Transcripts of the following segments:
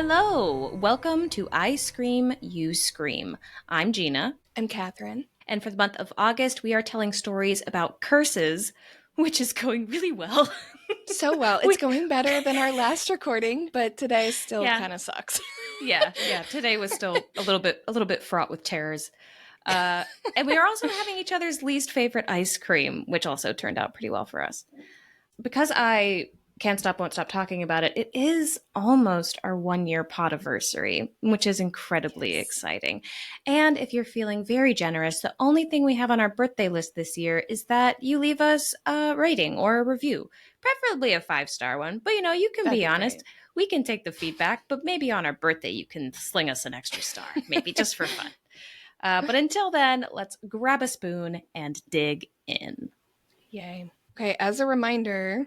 Hello, welcome to I Scream, You Scream. I'm Gina, I'm Kathryn. and for the month of August, we are telling stories about curses, which is going really well. So well, it's going better than our last recording, but today still Yeah. kind of sucks. Yeah. Today was still a little bit fraught with terrors. And we are also having each other's least favorite ice cream, which also turned out pretty well for us. Because I can't stop, won't stop talking about it, it is almost our 1 year podiversary, which is incredibly exciting. And if you're feeling very generous, the only thing we have on our birthday list this year is that you leave us a rating or a review, preferably a 5-star one. But you can That'd be be honest. great. We can take the feedback, but maybe on our birthday you can sling us an extra star, maybe just for fun. But until then, let's grab a spoon and dig in. Yay. Okay, as a reminder,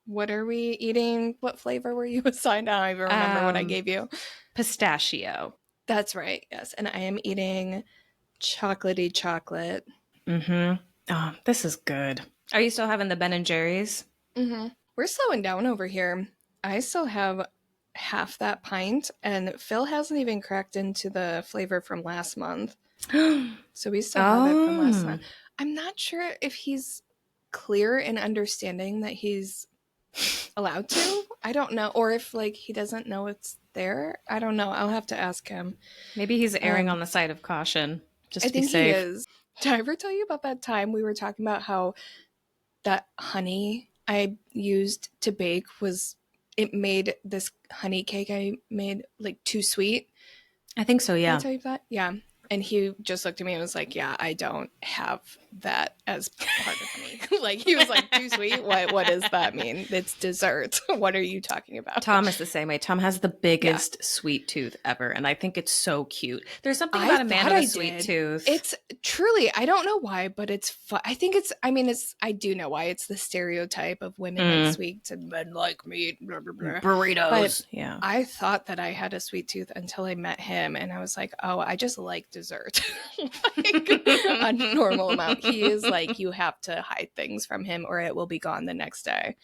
what are we eating? What flavor were you assigned? I don't even remember what I gave you. Pistachio. That's right, yes. And I am eating chocolatey chocolate. Mm-hmm. Oh, this is good. Are you still having the Ben and Jerry's? Mm-hmm. We're slowing down over here. I still have half that pint, and Phil hasn't even cracked into the flavor from last month. So we still have it from last month. I'm not sure if he's clear in understanding that he's allowed to. I don't know. Or if he doesn't know it's there. I don't know. I'll have to ask him. Maybe he's erring on the side of caution, just I to be think he safe. is. Did I ever tell you about that time we were talking about how that honey I used to bake it made this honey cake I made too sweet? I think so, yeah. Did I tell you that? Yeah. And he just looked at me and was like, yeah, I don't have that as part of me. He was like, too sweet? What does that mean? It's dessert. What are you talking about? Tom is the same way. Tom has the biggest sweet tooth ever, and I think it's so cute. There's something about a man with a sweet tooth. It's truly, I don't know why, but it's fun. I think I do know why. It's the stereotype of women like sweets and men like meat, blah, blah, blah. Burritos. But yeah. I thought that I had a sweet tooth until I met him, and I was like, oh, I just like dessert. A normal amount. He is like, you have to hide things from him or it will be gone the next day.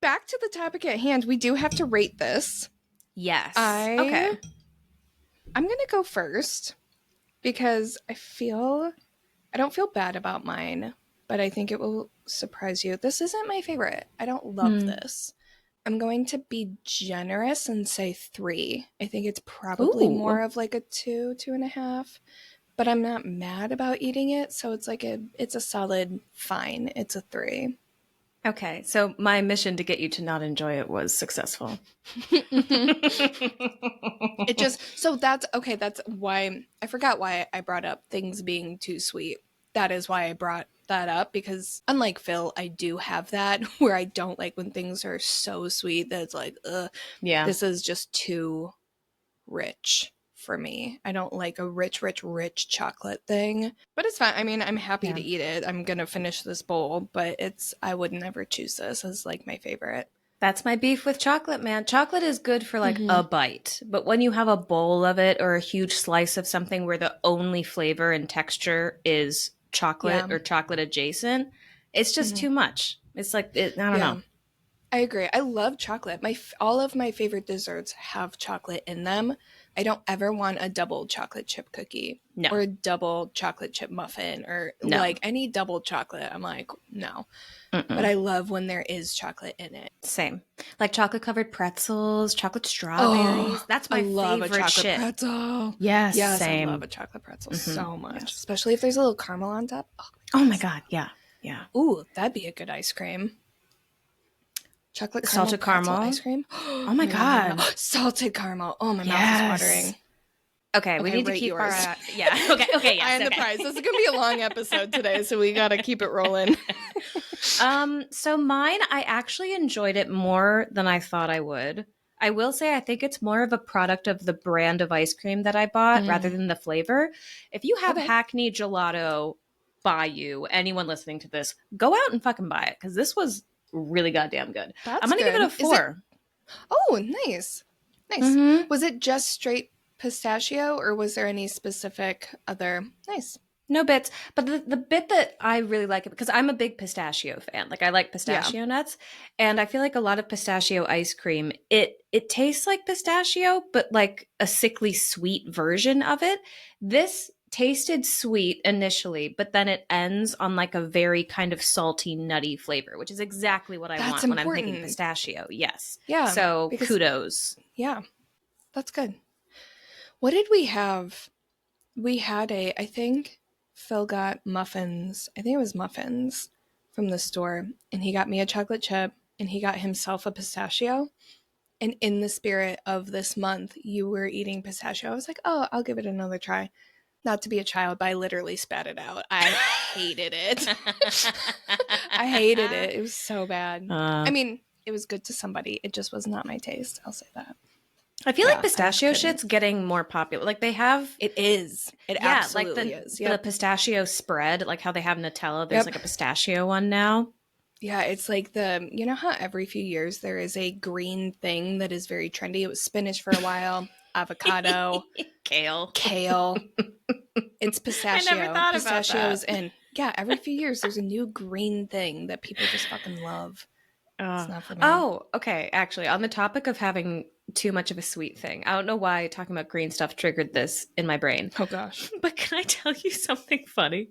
Back to the topic at hand, we do have to rate this. Yes. Okay. I'm going to go first because I don't feel bad about mine, but I think it will surprise you. This isn't my favorite. I don't love this. I'm going to be generous and say 3. I think it's probably more of a 2.5, but I'm not mad about eating it. So it's it's a solid fine. It's a 3. Okay, so my mission to get you to not enjoy it was successful. That's why I forgot why I brought up things being too sweet. That is why I brought that up, because unlike Phil, I do have that where I don't like when things are so sweet that it's like, ugh, this is just too rich for me. I don't like a rich chocolate thing, but it's fine. I mean, I'm happy to eat it. I'm gonna finish this bowl, but I would never choose this as my favorite. That's my beef with chocolate, man. Chocolate is good for a bite, but when you have a bowl of it or a huge slice of something where the only flavor and texture is chocolate or chocolate adjacent, it's just too much. It's I don't know. I agree. I love chocolate. All of my favorite desserts have chocolate in them. I don't ever want a double chocolate chip cookie or a double chocolate chip muffin or any double chocolate. I'm like, no. But I love when there is chocolate in it. Same. Like chocolate covered pretzels, chocolate strawberries. That's my favorite love a chocolate shit. pretzel. Yes, same. I love a chocolate pretzel so much. Especially if there's a little caramel on top. Oh my God. Yeah. Ooh, that'd be a good ice cream. Chocolate caramel salted caramel ice cream. Oh my God. Salted caramel. Oh, my mouth is watering. Okay, we need to keep yours. Yeah. Okay. Yes, I am the prize. This is gonna be a long episode today, so we gotta keep it rolling. So mine, I actually enjoyed it more than I thought I would. I will say I think it's more of a product of the brand of ice cream that I bought rather than the flavor. If you have Hackney Gelato by you, anyone listening to this, go out and fucking buy it because this was really goddamn good. I'm gonna give it a 4. Oh, nice. Was it just straight pistachio or was there any specific other? Nice. No bits, but the bit that I really like it because I'm a big pistachio fan. Like I like Yeah. pistachio nuts, and I feel like a lot of pistachio ice cream it tastes like pistachio, but like a sickly sweet version of it. This tasted sweet initially, but then it ends on like a very kind of salty, nutty flavor, which is exactly what I That's want when I'm thinking important. pistachio. Yes. Yeah. So Because, kudos. yeah, that's good. What did we have? We had I think Phil got muffins. I think it was muffins from the store. And he got me a chocolate chip and he got himself a pistachio. And in the spirit of this month, you were eating pistachio. I was like, oh, I'll give it another try. Not to be a child, but I literally spat it out. I hated it. I hated it. It was so bad. I mean, it was good to somebody. It just was not my taste. I'll say that. I feel like Yeah, pistachio shit's getting more popular. Like they have, It is. It yeah, like absolutely the is. the Yep. pistachio spread, like how they have Nutella. There's Yep. like a pistachio one now. Yeah, it's like you know how every few years there is a green thing that is very trendy? It was spinach for a while, avocado, Kale. kale. It's I pistachio. never thought about Pistachio is that. in. Yeah, every few years there's a new green thing that people just fucking love. It's not for me. Oh, okay. Actually, on the topic of having too much of a sweet thing, I don't know why talking about green stuff triggered this in my brain. Oh gosh. But can I tell you something funny?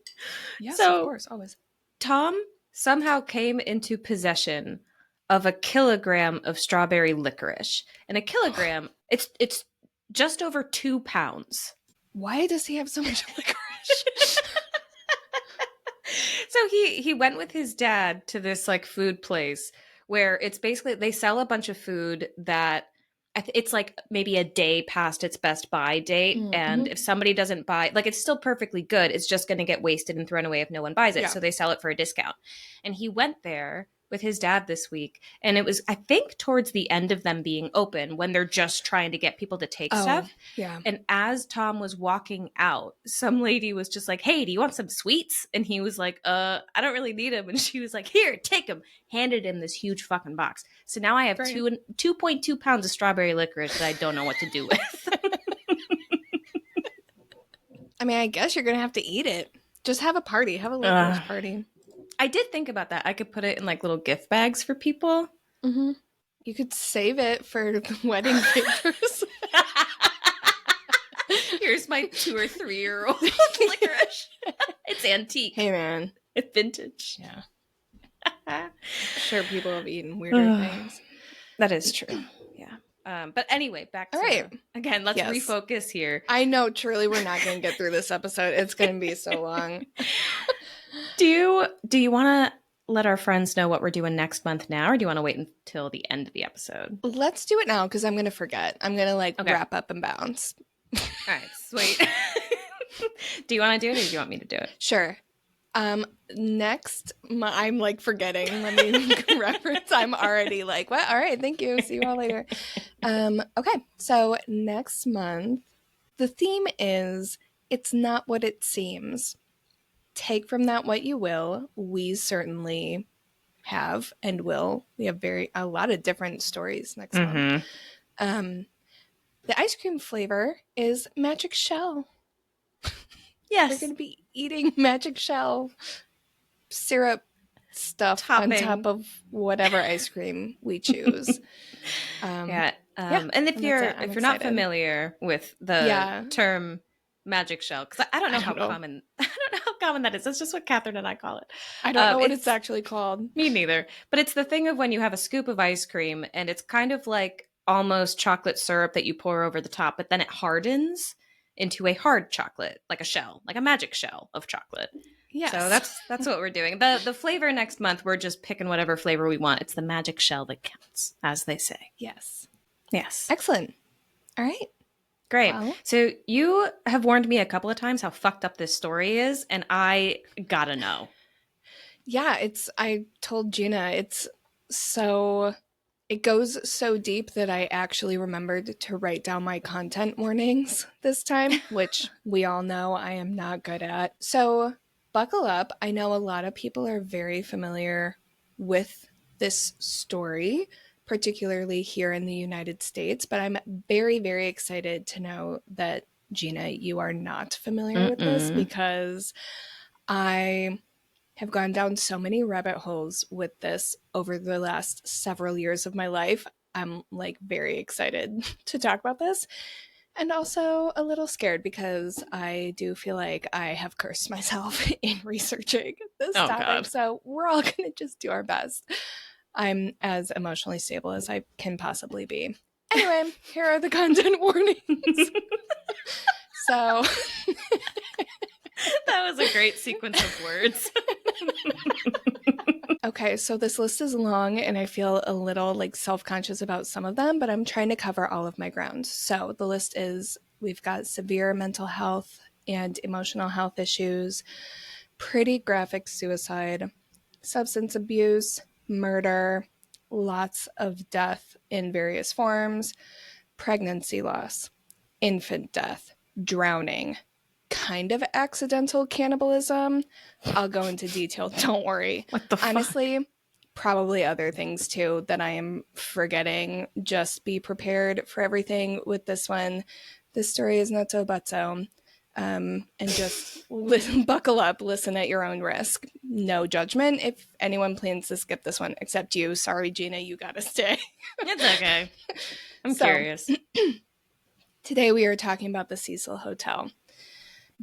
Yes, of So course, always. Tom somehow came into possession of a kilogram of strawberry licorice. And a kilogram, it's just over 2 pounds. Why does he have so much licorice? So he went with his dad to this like food place where it's basically they sell a bunch of food that it's like maybe a day past its best buy date, and Mm-hmm. if somebody doesn't buy, like it's still perfectly good, it's just going to get wasted and thrown away if no one buys it. Yeah. So they sell it for a discount. And he went there with his dad this week, and it was I think towards the end of them being open when they're just trying to get people to take stuff. Yeah. And as Tom was walking out, some lady was just like, "Hey, do you want some sweets?" And he was like, I don't really need them." And she was like, "Here, take them." Handed him this huge fucking box. So now I have Right. 2.2 pounds of strawberry licorice that I don't know what to do with. I mean, I guess you're going to have to eat it. Just have a party. Have a licorice party. I did think about that. I could put it in like little gift bags for people. Mm-hmm. You could save it for the wedding pictures. Here's my 2 or 3 year old licorice. It's antique. Hey, man. It's vintage. Yeah. I'm sure people have eaten weirder things. That is true. Yeah. But anyway, back to again, let's refocus here. I know, truly, we're not going to get through this episode. It's going to be so long. Do you want to let our friends know what we're doing next month now, or do you want to wait until the end of the episode? Let's do it now because I'm going to forget. I'm going to wrap up and bounce. All right, sweet. Do you want to do it, or do you want me to do it? Sure. Next, I'm like forgetting. Let me reference. I'm already like, what? All right, thank you. See you all later. Okay, so next month, the theme is It's Not What It Seems. Take from that what you will. We certainly have and will. We have a lot of different stories next month. The ice cream flavor is magic shell. Yes. We're going to be eating magic shell syrup stuff on top of whatever ice cream we choose. And if you're not familiar with the term magic shell, because I don't know how common that is. That's just what Kathryn and I call it. I don't know what it's actually called. Me neither. But it's the thing of when you have a scoop of ice cream and it's kind of like almost chocolate syrup that you pour over the top, but then it hardens into a hard chocolate, like a shell, like a magic shell of chocolate. Yes. So that's what we're doing. The flavor next month, we're just picking whatever flavor we want. It's the magic shell that counts, as they say. Yes. Excellent. All right. Great. Well, so you have warned me a couple of times how fucked up this story is, and I gotta know. Yeah, I told Gina, it goes so deep that I actually remembered to write down my content warnings this time, which we all know I am not good at. So buckle up. I know a lot of people are very familiar with this story, particularly here in the United States, but I'm very, very excited to know that Gina, you are not familiar with this Mm-mm. because I have gone down so many rabbit holes with this over the last several years of my life. I'm like very excited to talk about this and also a little scared because I do feel like I have cursed myself in researching this Oh topic. God. So we're all going to just do our best. I'm as emotionally stable as I can possibly be. Anyway, here are the content warnings. So That was a great sequence of words. okay, so this list is long and I feel a little like self-conscious about some of them, but I'm trying to cover all of my ground. So the list is we've got severe mental health and emotional health issues, pretty graphic suicide, substance abuse, murder, lots of death in various forms, pregnancy loss, infant death, drowning, kind of accidental cannibalism. I'll go into detail, don't worry. What the fuck? Honestly, probably other things too that I am forgetting. Just be prepared for everything with this one. This story is not so but so. And just buckle up, listen at your own risk. No judgment. If anyone plans to skip this one, except you, sorry, Gina, you gotta stay. It's okay. I'm So, curious. today we are talking about the Cecil Hotel.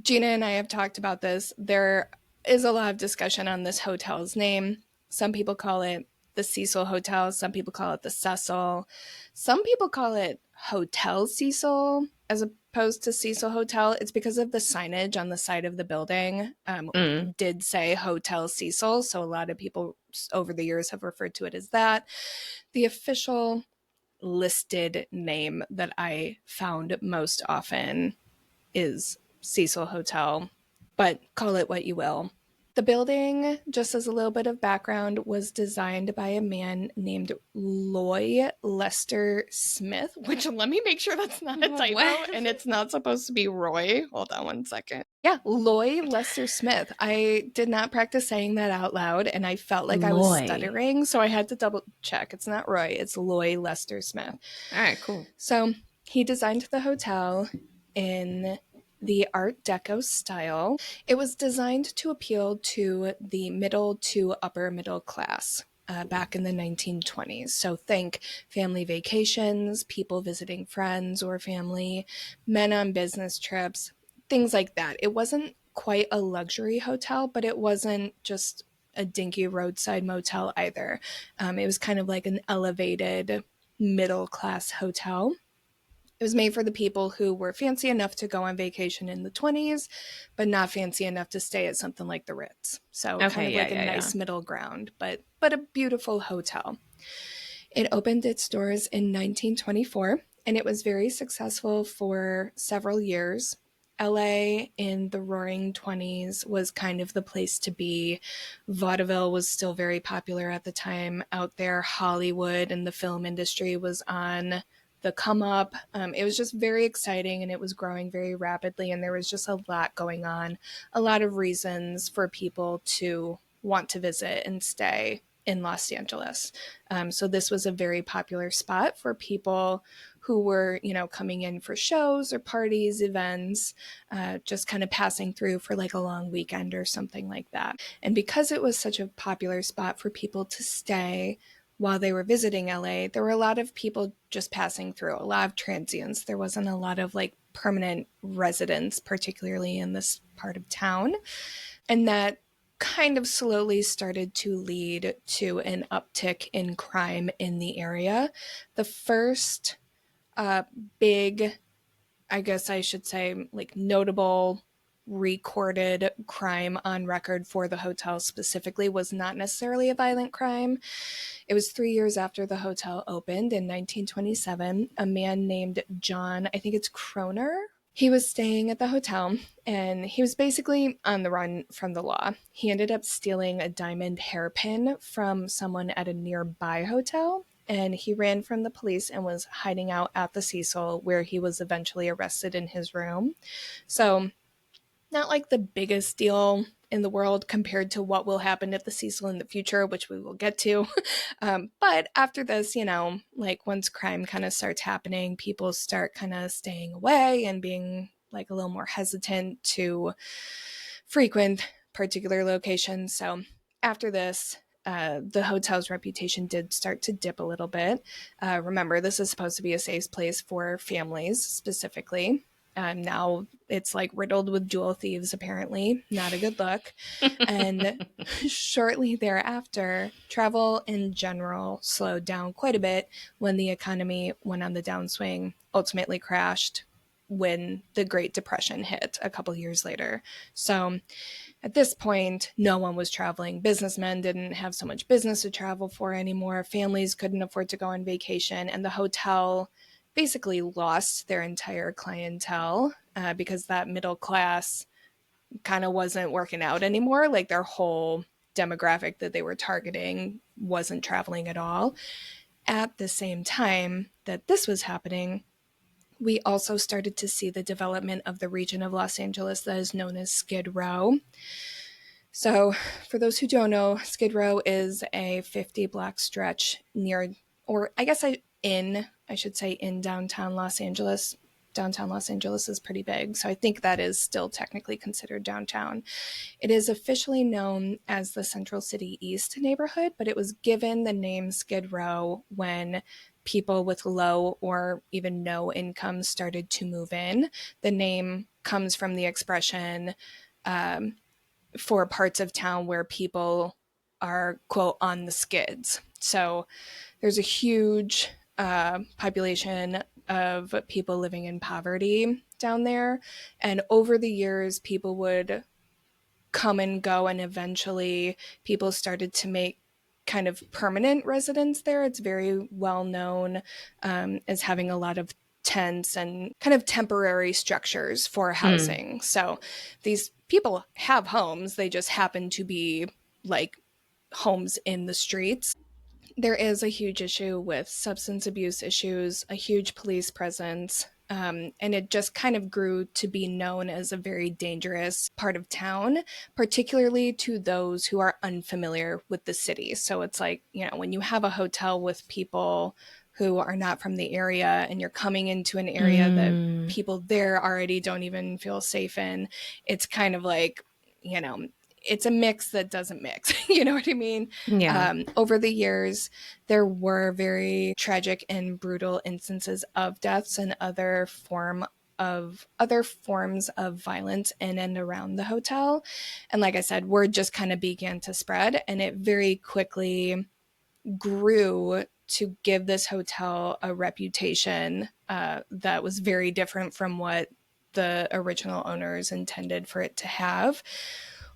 Gina and I have talked about this. There is a lot of discussion on this hotel's name. Some people call it the Cecil Hotel. Some people call it the Cecil. Some people call it Hotel Cecil as opposed to Cecil Hotel. It's because of the signage on the side of the building. Did say Hotel Cecil, so a lot of people over the years have referred to it as that. The official listed name that I found most often is Cecil Hotel, but call it what you will. The building, just as a little bit of background, was designed by a man named Loy Lester Smith, which let me make sure that's not a typo What? and it's not supposed to be Roy. Hold on one second. Yeah, Loy Lester Smith. I did not practice saying that out loud and I felt like I was Loy. stuttering, so I had to double check. It's not Roy, it's Loy Lester Smith. All right, cool. So he designed the hotel in the Art Deco style. It was designed to appeal to the middle to upper middle class. Back in the 1920s. So think family vacations, people visiting friends or family, men on business trips, things like that. It wasn't quite a luxury hotel, but it wasn't just a dinky roadside motel either. It was kind of like an elevated middle class hotel. It was made for the people who were fancy enough to go on vacation in the 20s, but not fancy enough to stay at something like the Ritz. So Okay, kind of like a nice middle ground, but a beautiful hotel. It opened its doors in 1924, and it was very successful for several years. LA in the roaring 20s was kind of the place to be. Vaudeville was still very popular at the time out there. Hollywood and the film industry was on the come up. It was just very exciting and it was growing very rapidly. And there was just a lot going on, a lot of reasons for people to want to visit and stay in Los Angeles. So this was a very popular spot for people who were, coming in for shows or parties, events, just kind of passing through for like a long weekend or something like that. And because it was such a popular spot for people to stay while they were visiting LA, there were a lot of people just passing through, a lot of transients. There wasn't a lot of like permanent residents, particularly in this part of town. And that kind of slowly started to lead to an uptick in crime in the area. The first big, I guess I should say, like notable recorded crime on record for the hotel specifically was not necessarily a violent crime. It was 3 years after the hotel opened in 1927. A man named John, I think it's Kroner, he was staying at the hotel and he was basically on the run from the law. He ended up stealing a diamond hairpin from someone at a nearby hotel, and he ran from the police and was hiding out at the Cecil, where he was eventually arrested in his room. So not like the biggest deal in the world compared to what will happen at the Cecil in the future, which we will get to. But after this, like once crime kind of starts happening, people start kind of staying away and being like a little more hesitant to frequent particular locations. So after this, the hotel's reputation did start to dip a little bit. Remember, this is supposed to be a safe place for families specifically. Now it's like riddled with jewel thieves, apparently. Not a good look. And shortly thereafter, travel in general slowed down quite a bit when the economy went on the downswing, ultimately crashed when the Great Depression hit a couple years later. So at this point, no one was traveling. Businessmen didn't have so much business to travel for anymore. Families couldn't afford to go on vacation. And the hotel basically lost their entire clientele because that middle class kind of wasn't working out anymore. Like their whole demographic that they were targeting wasn't traveling at all. At the same time that this was happening, we also started to see the development of the region of Los Angeles that is known as Skid Row. So, for those who don't know, Skid Row is a 50-block stretch near, or I guess I should say in downtown Los Angeles. Downtown Los Angeles is pretty big, so I think that is still technically considered downtown. It is officially known as the Central City East neighborhood, but it was given the name Skid Row when people with low or even no income started to move in. The name comes from the expression for parts of town where people are, quote, on the skids. So there's a huge population of people living in poverty down there. And over the years, people would come and go, and eventually people started to make kind of permanent residence there. It's very well known as having a lot of tents and kind of temporary structures for housing. So these people have homes, they just happen to be like homes in the streets. There is a huge issue with substance abuse issues, a huge police presence, and it just kind of grew to be known as a very dangerous part of town, particularly to those who are unfamiliar with the city. So it's like, you know, when you have a hotel with people who are not from the area and you're coming into an area that people there already don't even feel safe in, it's kind of like, you know, it's a mix that doesn't mix. You know what I mean? Yeah. Over the years, there were very tragic and brutal instances of deaths and other forms of violence in and around the hotel. And like I said, word just kind of began to spread, and it very quickly grew to give this hotel a reputation that was very different from what the original owners intended for it to have.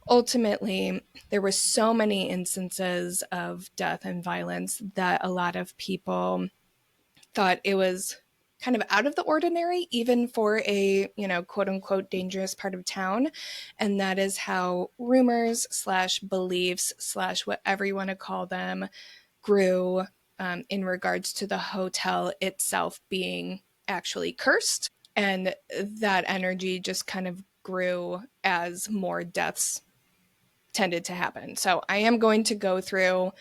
Ultimately, there were so many instances of death and violence that a lot of people thought it was kind of out of the ordinary, even for a, you know, quote unquote dangerous part of town. And that is how rumors slash beliefs slash whatever you want to call them grew in regards to the hotel itself being actually cursed. And that energy just kind of grew as more deaths tended to happen. So I am going to go through,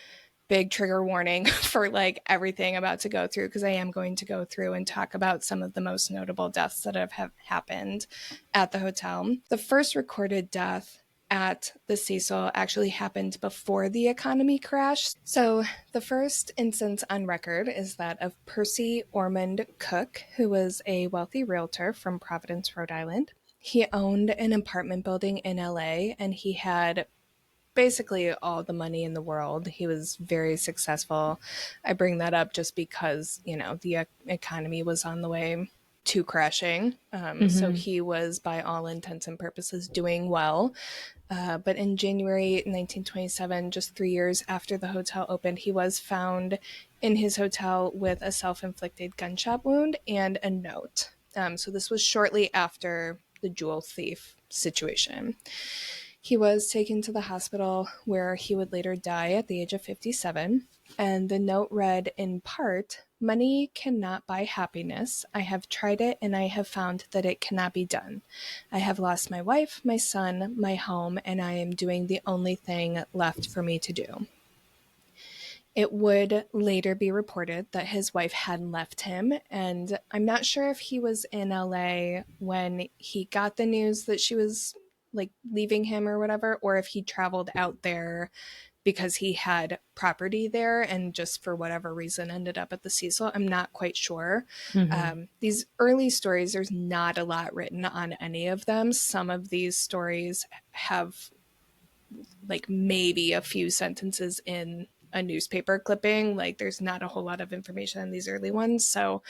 big trigger warning for like everything about to go through, because I am going to go through and talk about some of the most notable deaths that have happened at the hotel. The first recorded death at the Cecil actually happened before the economy crashed. So the first instance on record is that of Percy Ormond Cook, who was a wealthy realtor from Providence, Rhode Island. He owned an apartment building in LA, and he had basically all the money in the world. He was very successful. I bring that up just because, you know, the economy was on the way to crashing. So he was, by all intents and purposes, doing well. But in January 1927, just 3 years after the hotel opened, he was found in his hotel with a self-inflicted gunshot wound and a note. So this was shortly after the jewel thief situation. He was taken to the hospital where he would later die at the age of 57. And the note read in part, "Money cannot buy happiness. I have tried it and I have found that it cannot be done. I have lost my wife, my son, my home, and I am doing the only thing left for me to do." It would later be reported that his wife had left him, and I'm not sure if he was in LA when he got the news that she was like leaving him or whatever, or if he traveled out there because he had property there and just for whatever reason ended up at the Cecil. I'm not quite sure. Mm-hmm. These early stories, there's not a lot written on any of them. Some of these stories have like maybe a few sentences in a newspaper clipping. Like there's not a whole lot of information on these early ones. So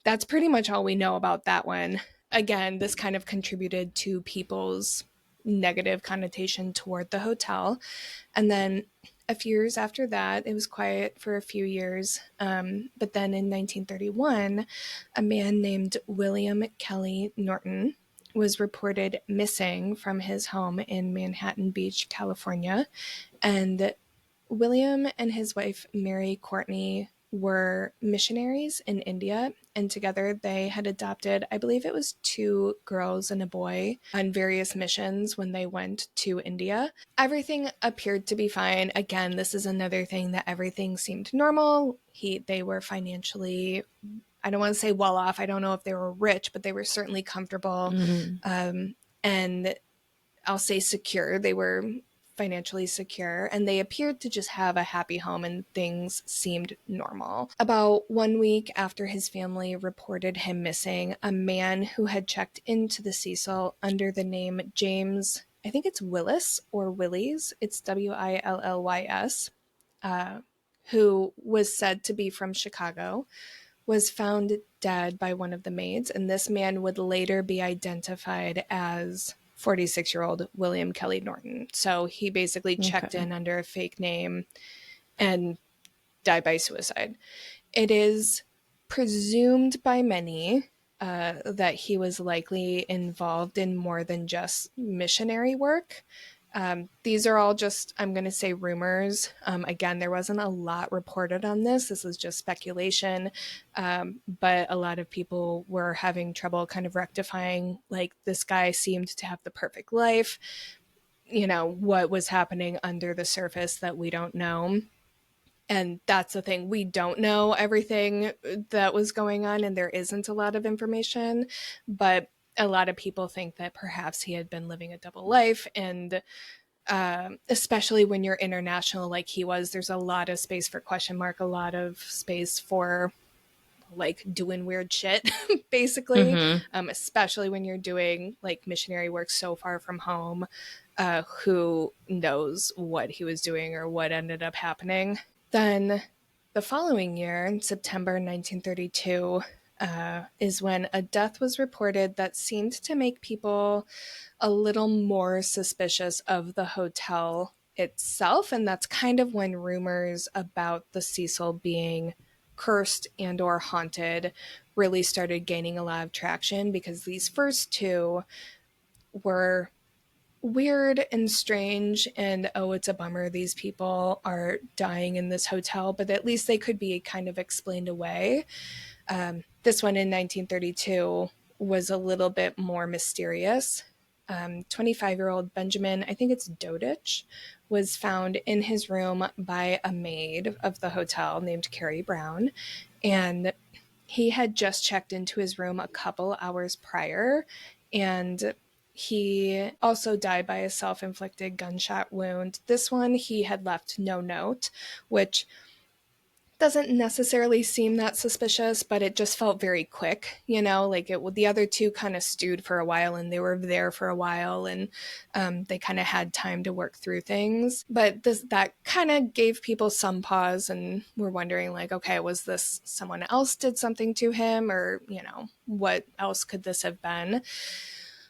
that's pretty much all we know about that one. Again, this kind of contributed to people's negative connotation toward the hotel. And then a few years after that, it was quiet for a few years. But then in 1931, a man named William Kelly Norton was reported missing from his home in Manhattan Beach, California. And William and his wife, Mary Courtney, were missionaries in India, and together they had adopted, I believe it was two girls and a boy, on various missions when they went to India. Everything appeared to be fine. Again, this is another thing that everything seemed normal. They were financially, I don't want to say well off. I don't know if they were rich, but they were certainly comfortable. Mm-hmm. And I'll say secure. They were financially secure, and they appeared to just have a happy home and things seemed normal. About 1 week after his family reported him missing, a man who had checked into the Cecil under the name James, I think it's Willis or Willies, it's Willys, who was said to be from Chicago, was found dead by one of the maids, and this man would later be identified as 46-year-old William Kelly Norton. So he basically checked Okay. in under a fake name and died by suicide. It is presumed by many that he was likely involved in more than just missionary work. These are all just, I'm going to say, rumors. Again, there wasn't a lot reported on this. This is just speculation. But a lot of people were having trouble kind of rectifying, like, this guy seemed to have the perfect life. You know, what was happening under the surface that we don't know. And that's the thing. We don't know everything that was going on, and there isn't a lot of information. But a lot of people think that perhaps he had been living a double life, and especially when you're international like he was, there's a lot of space for question mark, a lot of space for like doing weird shit, basically, Mm-hmm. especially when you're doing like missionary work so far from home. Who knows what he was doing or what ended up happening? Then the following year, in September 1932, is when a death was reported that seemed to make people a little more suspicious of the hotel itself. And that's kind of when rumors about the Cecil being cursed and or haunted really started gaining a lot of traction, because these first two were weird and strange, and oh, it's a bummer these people are dying in this hotel, but at least they could be kind of explained away. This one in 1932 was a little bit more mysterious. 25-year-old Benjamin, I think it's Dodich, was found in his room by a maid of the hotel named Carrie Brown, and he had just checked into his room a couple hours prior, and he also died by a self-inflicted gunshot wound. This one, he had left no note, which doesn't necessarily seem that suspicious, but it just felt very quick, you know, like the other two kind of stewed for a while, and they were there for a while, and they kind of had time to work through things. But that kind of gave people some pause, and were wondering like, okay, was this someone else did something to him, or, you know, what else could this have been?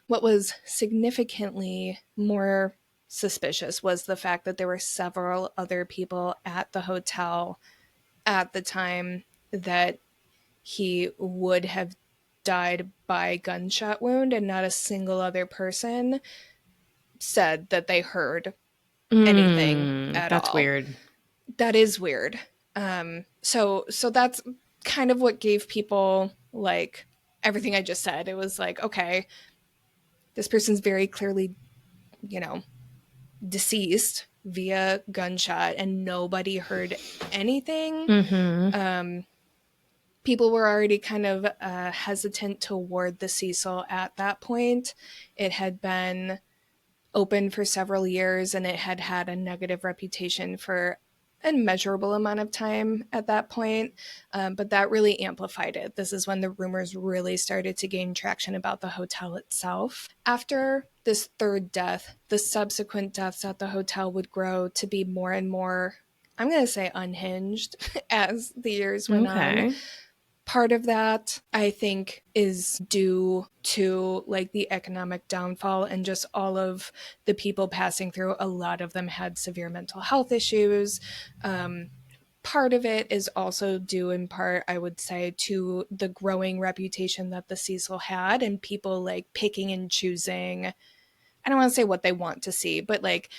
What was significantly more suspicious was the fact that there were several other people at the hotel at the time that he would have died by gunshot wound, and not a single other person said that they heard anything at That's all. weird. That is weird. So that's kind of what gave people like everything I just said. It was like, okay, this person's very clearly, you know, deceased. via gunshot, and nobody heard anything. Mm-hmm. People were already kind of hesitant toward the Cecil at that point. It had been open for several years, and it had had a negative reputation for a measurable amount of time at that point. But that really amplified it. This is when the rumors really started to gain traction about the hotel itself. After this third death, the subsequent deaths at the hotel would grow to be more and more, I'm going to say, unhinged as the years went on. Part of that, I think, is due to like the economic downfall and just all of the people passing through. A lot of them had severe mental health issues. Part of it is also due in part, I would say, to the growing reputation that the Cecil had, and people like picking and choosing. I don't want to say what they want to see, but like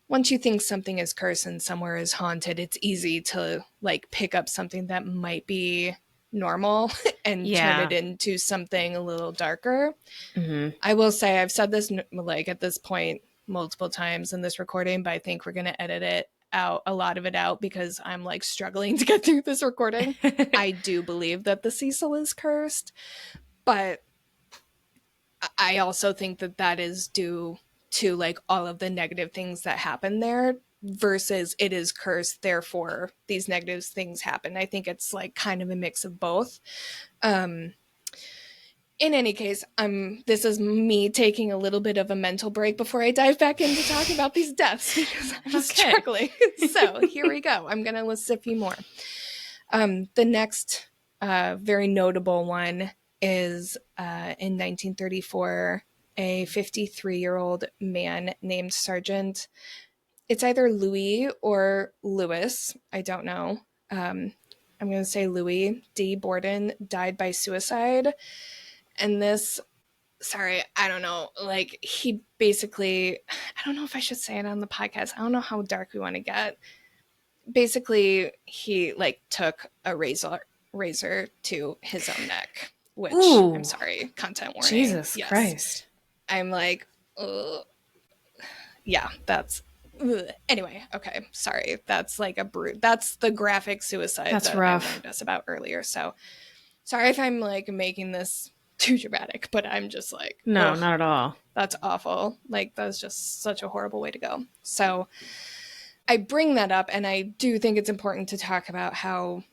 once you think something is cursed and somewhere is haunted, it's easy to like pick up something that might be normal and turn it into something a little darker. Mm-hmm. I will say I've said this like at this point multiple times in this recording, but I think we're going to edit it out, a lot of it out, because I'm like struggling to get through this recording. I do believe that the Cecil is cursed, but I also think that that is due to like all of the negative things that happen there versus it is cursed, therefore these negative things happen. I think it's like kind of a mix of both. In any case, this is me taking a little bit of a mental break before I dive back into talking about these deaths because I'm struggling. So here we go. I'm going to list a few more. The next very notable one is in 1934, a 53-year-old man named Sergeant. It's either Louis or Louis. I don't know. I'm going to say Louis D. Borden died by suicide. And this, sorry, I don't know. Like, he basically, I don't know if I should say it on the podcast. I don't know how dark we want to get. Basically, he like took a razor to his own neck, which I'm sorry, content warning. Jesus Christ. I'm like, ugh. Yeah, that's ugh. Anyway, okay, sorry. That's like that's the graphic suicide that's that rough. I warned us about earlier. So sorry if I'm like making this too dramatic, but I'm just like, no, not at all. That's awful. Like, that's just such a horrible way to go. So I bring that up, and I do think it's important to talk about how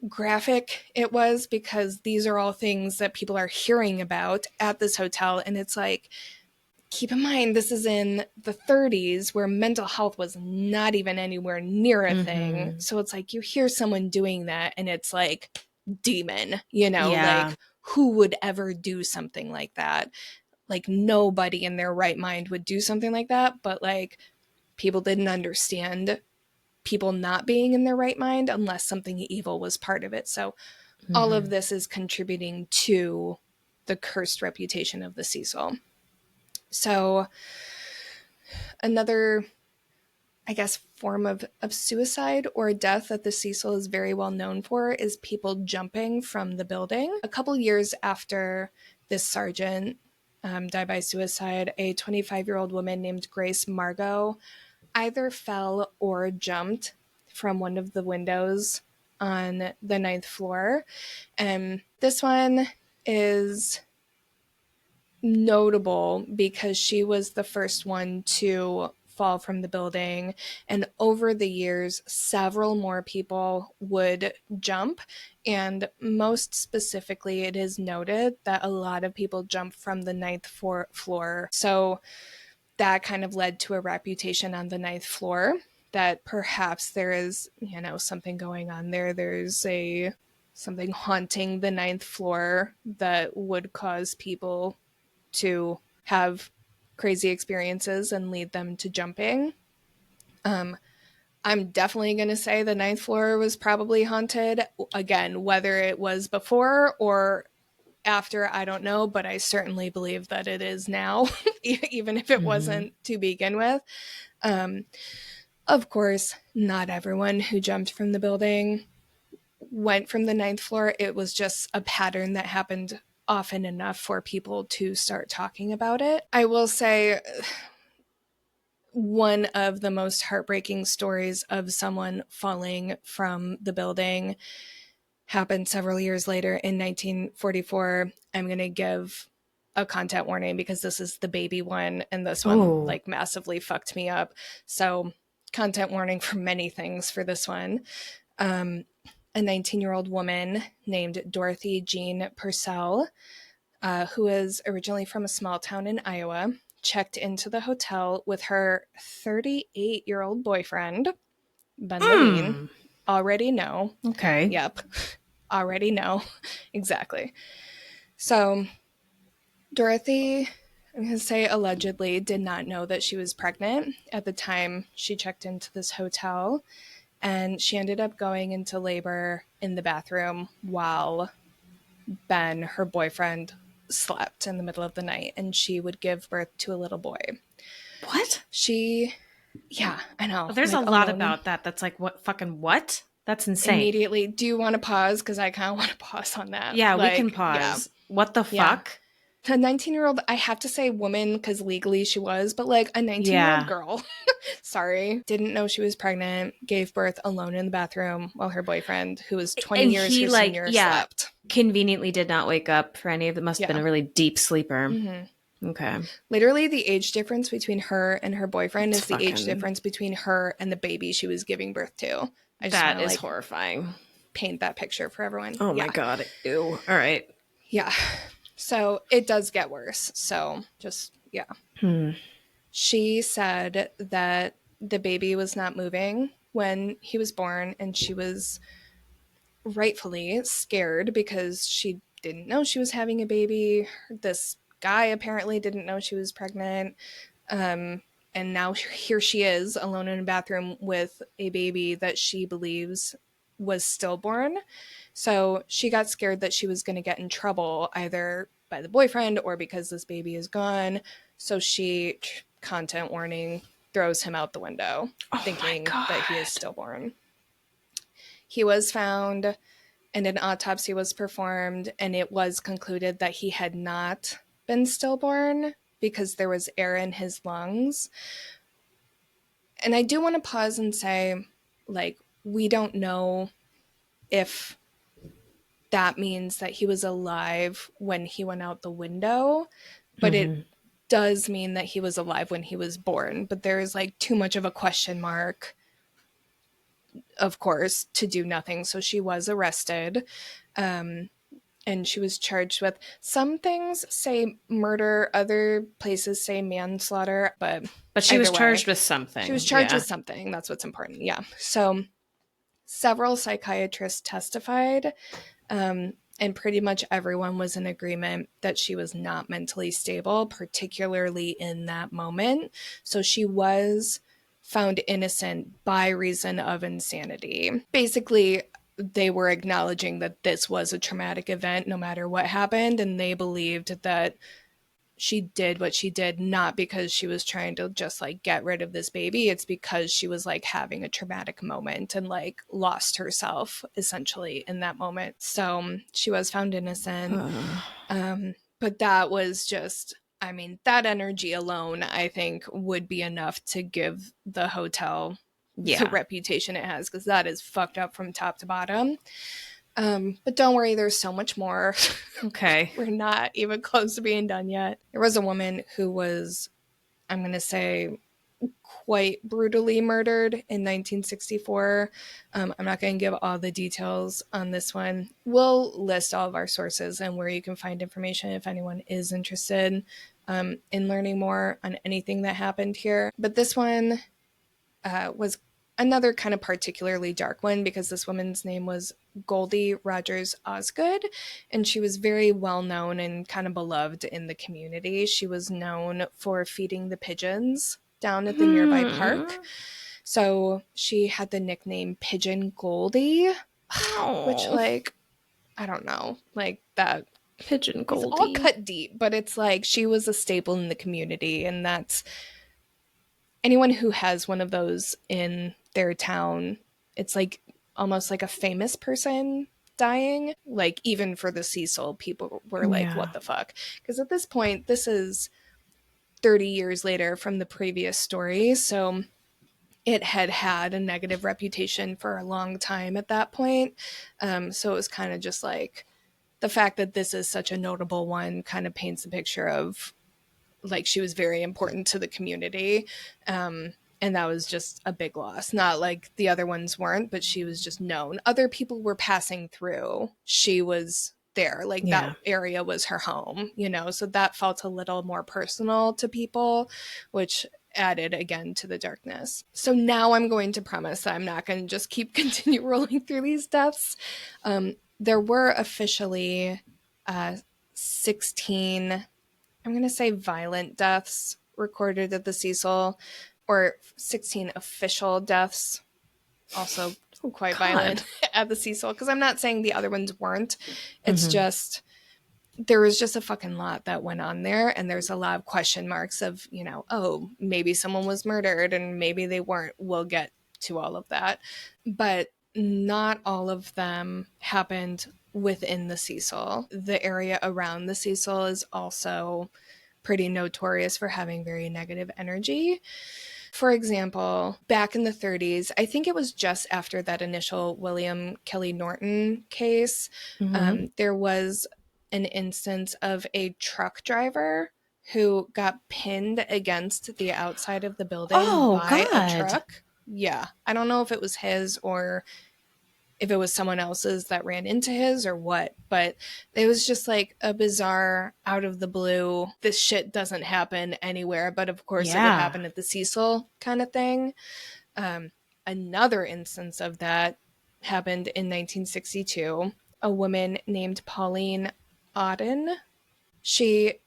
graphic it was, because these are all things that people are hearing about at this hotel. And it's like, keep in mind, this is in the 30s where mental health was not even anywhere near a thing. So it's like you hear someone doing that and it's like demon, like who would ever do something like that? Like nobody in their right mind would do something like that. But like people didn't understand people not being in their right mind unless something evil was part of it. So all of this is contributing to the cursed reputation of the Cecil. So another, I guess, form of suicide or death that the Cecil is very well known for is people jumping from the building. A couple years after this sergeant died by suicide, a 25-year-old woman named Grace Margot either fell or jumped from one of the windows on the 9th floor. And this one is notable because she was the first one to fall from the building, and over the years several more people would jump, and most specifically it is noted that a lot of people jump from the 9th floor. So that kind of led to a reputation on the 9th floor that perhaps there is, something going on there. There's something haunting the 9th floor that would cause people to have crazy experiences and lead them to jumping. I'm definitely going to say the 9th floor was probably haunted. Again, whether it was before or after, I don't know, but I certainly believe that it is now, even if it wasn't to begin with. Of course, not everyone who jumped from the building went from the 9th floor. It was just a pattern that happened often enough for people to start talking about it. I will say one of the most heartbreaking stories of someone falling from the building happened several years later in 1944. I'm going to give a content warning because this is the baby one, and this one like massively fucked me up. So content warning for many things for this one. A 19-year-old woman named Dorothy Jean Purcell, who is originally from a small town in Iowa, checked into the hotel with her 38-year-old boyfriend, Ben Levine. Already know. Okay. Yep. Already know. Exactly. So Dorothy, I'm going to say allegedly, did not know that she was pregnant at the time she checked into this hotel. And she ended up going into labor in the bathroom while Ben, her boyfriend, slept in the middle of the night. And she would give birth to a little boy. What? Yeah, I know. There's like, a lot about that. That's like, what? Fucking what? That's insane. Immediately. Do you want to pause? Because I kind of want to pause on that. Yeah, like, we can pause. Yeah. What the fuck? A 19-year-old, I have to say woman because legally she was, but like a 19-year-old girl. Sorry. Didn't know she was pregnant, gave birth alone in the bathroom while her boyfriend, who was 20 years her senior, slept. Conveniently did not wake up for any of it. Must have been a really deep sleeper. Mm-hmm. Okay. Literally the age difference between her and her boyfriend is the age difference between her and the baby she was giving birth to. That is horrifying. Paint that picture for everyone. Oh my God. Ew. All right. Yeah. So it does get worse. So just, yeah. She said that the baby was not moving when he was born, and she was rightfully scared because she didn't know she was having a baby. This guy apparently didn't know she was pregnant. And now here she is alone in a bathroom with a baby that she believes was stillborn. So she got scared that she was going to get in trouble either by the boyfriend or because this baby is gone. So she, content warning, throws him out the window, thinking that he is stillborn. He was found and an autopsy was performed, and it was concluded that he had not been stillborn because there was air in his lungs. And I do want to pause and say, like, we don't know if that means that he was alive when he went out the window, but it does mean that he was alive when he was born. But there is like too much of a question mark, of course, to do nothing. So she was arrested. And she was charged with, some things say murder, other places say manslaughter, but she was charged with something. She was charged with something. That's what's important. Yeah. So several psychiatrists testified, and pretty much everyone was in agreement that she was not mentally stable, particularly in that moment. So she was found innocent by reason of insanity. Basically, they were acknowledging that this was a traumatic event no matter what happened, and they believed that she did what she did not because she was trying to just like get rid of this baby. It's because she was like having a traumatic moment and like lost herself essentially in that moment. So she was found innocent. But that was just, I mean, that energy alone, I think, would be enough to give the hotel the reputation it has, because that is fucked up from top to bottom. But don't worry, there's so much more. Okay. We're not even close to being done yet. There was a woman who was, I'm going to say, quite brutally murdered in 1964. I'm not going to give all the details on this one. We'll list all of our sources and where you can find information if anyone is interested in learning more on anything that happened here. But this one was another kind of particularly dark one because this woman's name was Goldie Rogers Osgood, and she was very well known and kind of beloved in the community. She was known for feeding the pigeons down at the nearby park. So she had the nickname Pigeon Goldie, which, like, I don't know, like that. Pigeon Goldie. It's all cut deep, but it's like she was a staple in the community, and that's anyone who has one of those in their town, it's like almost like a famous person dying. Like even for the Cecil, people were like, what the fuck? Because at this point, this is 30 years later from the previous story. So it had a negative reputation for a long time at that point. So it was kind of just like the fact that this is such a notable one kind of paints a picture of like she was very important to the community. And that was just a big loss. Not like the other ones weren't, but she was just known. Other people were passing through. She was there. Like that area was her home, you know? So that felt a little more personal to people, which added again to the darkness. So now I'm going to promise that I'm not going to just continue rolling through these deaths. There were officially 16, I'm going to say violent deaths recorded at the Cecil, or 16 official deaths, also quite violent at the Cecil, because I'm not saying the other ones weren't. It's just, there was just a fucking lot that went on there, and there's a lot of question marks of, you know, oh, maybe someone was murdered and maybe they weren't. We'll get to all of that. But not all of them happened within the Cecil. The area around the Cecil is also pretty notorious for having very negative energy. For example, back in the 30s, I think it was just after that initial William Kelly Norton case, there was an instance of a truck driver who got pinned against the outside of the building by a truck. Yeah. I don't know if it was his or if it was someone else's that ran into his or what, but it was just like a bizarre, out of the blue, this shit doesn't happen anywhere, but of course it would happen at the Cecil kind of thing. Another instance of that happened in 1962. A woman named Pauline Auden, she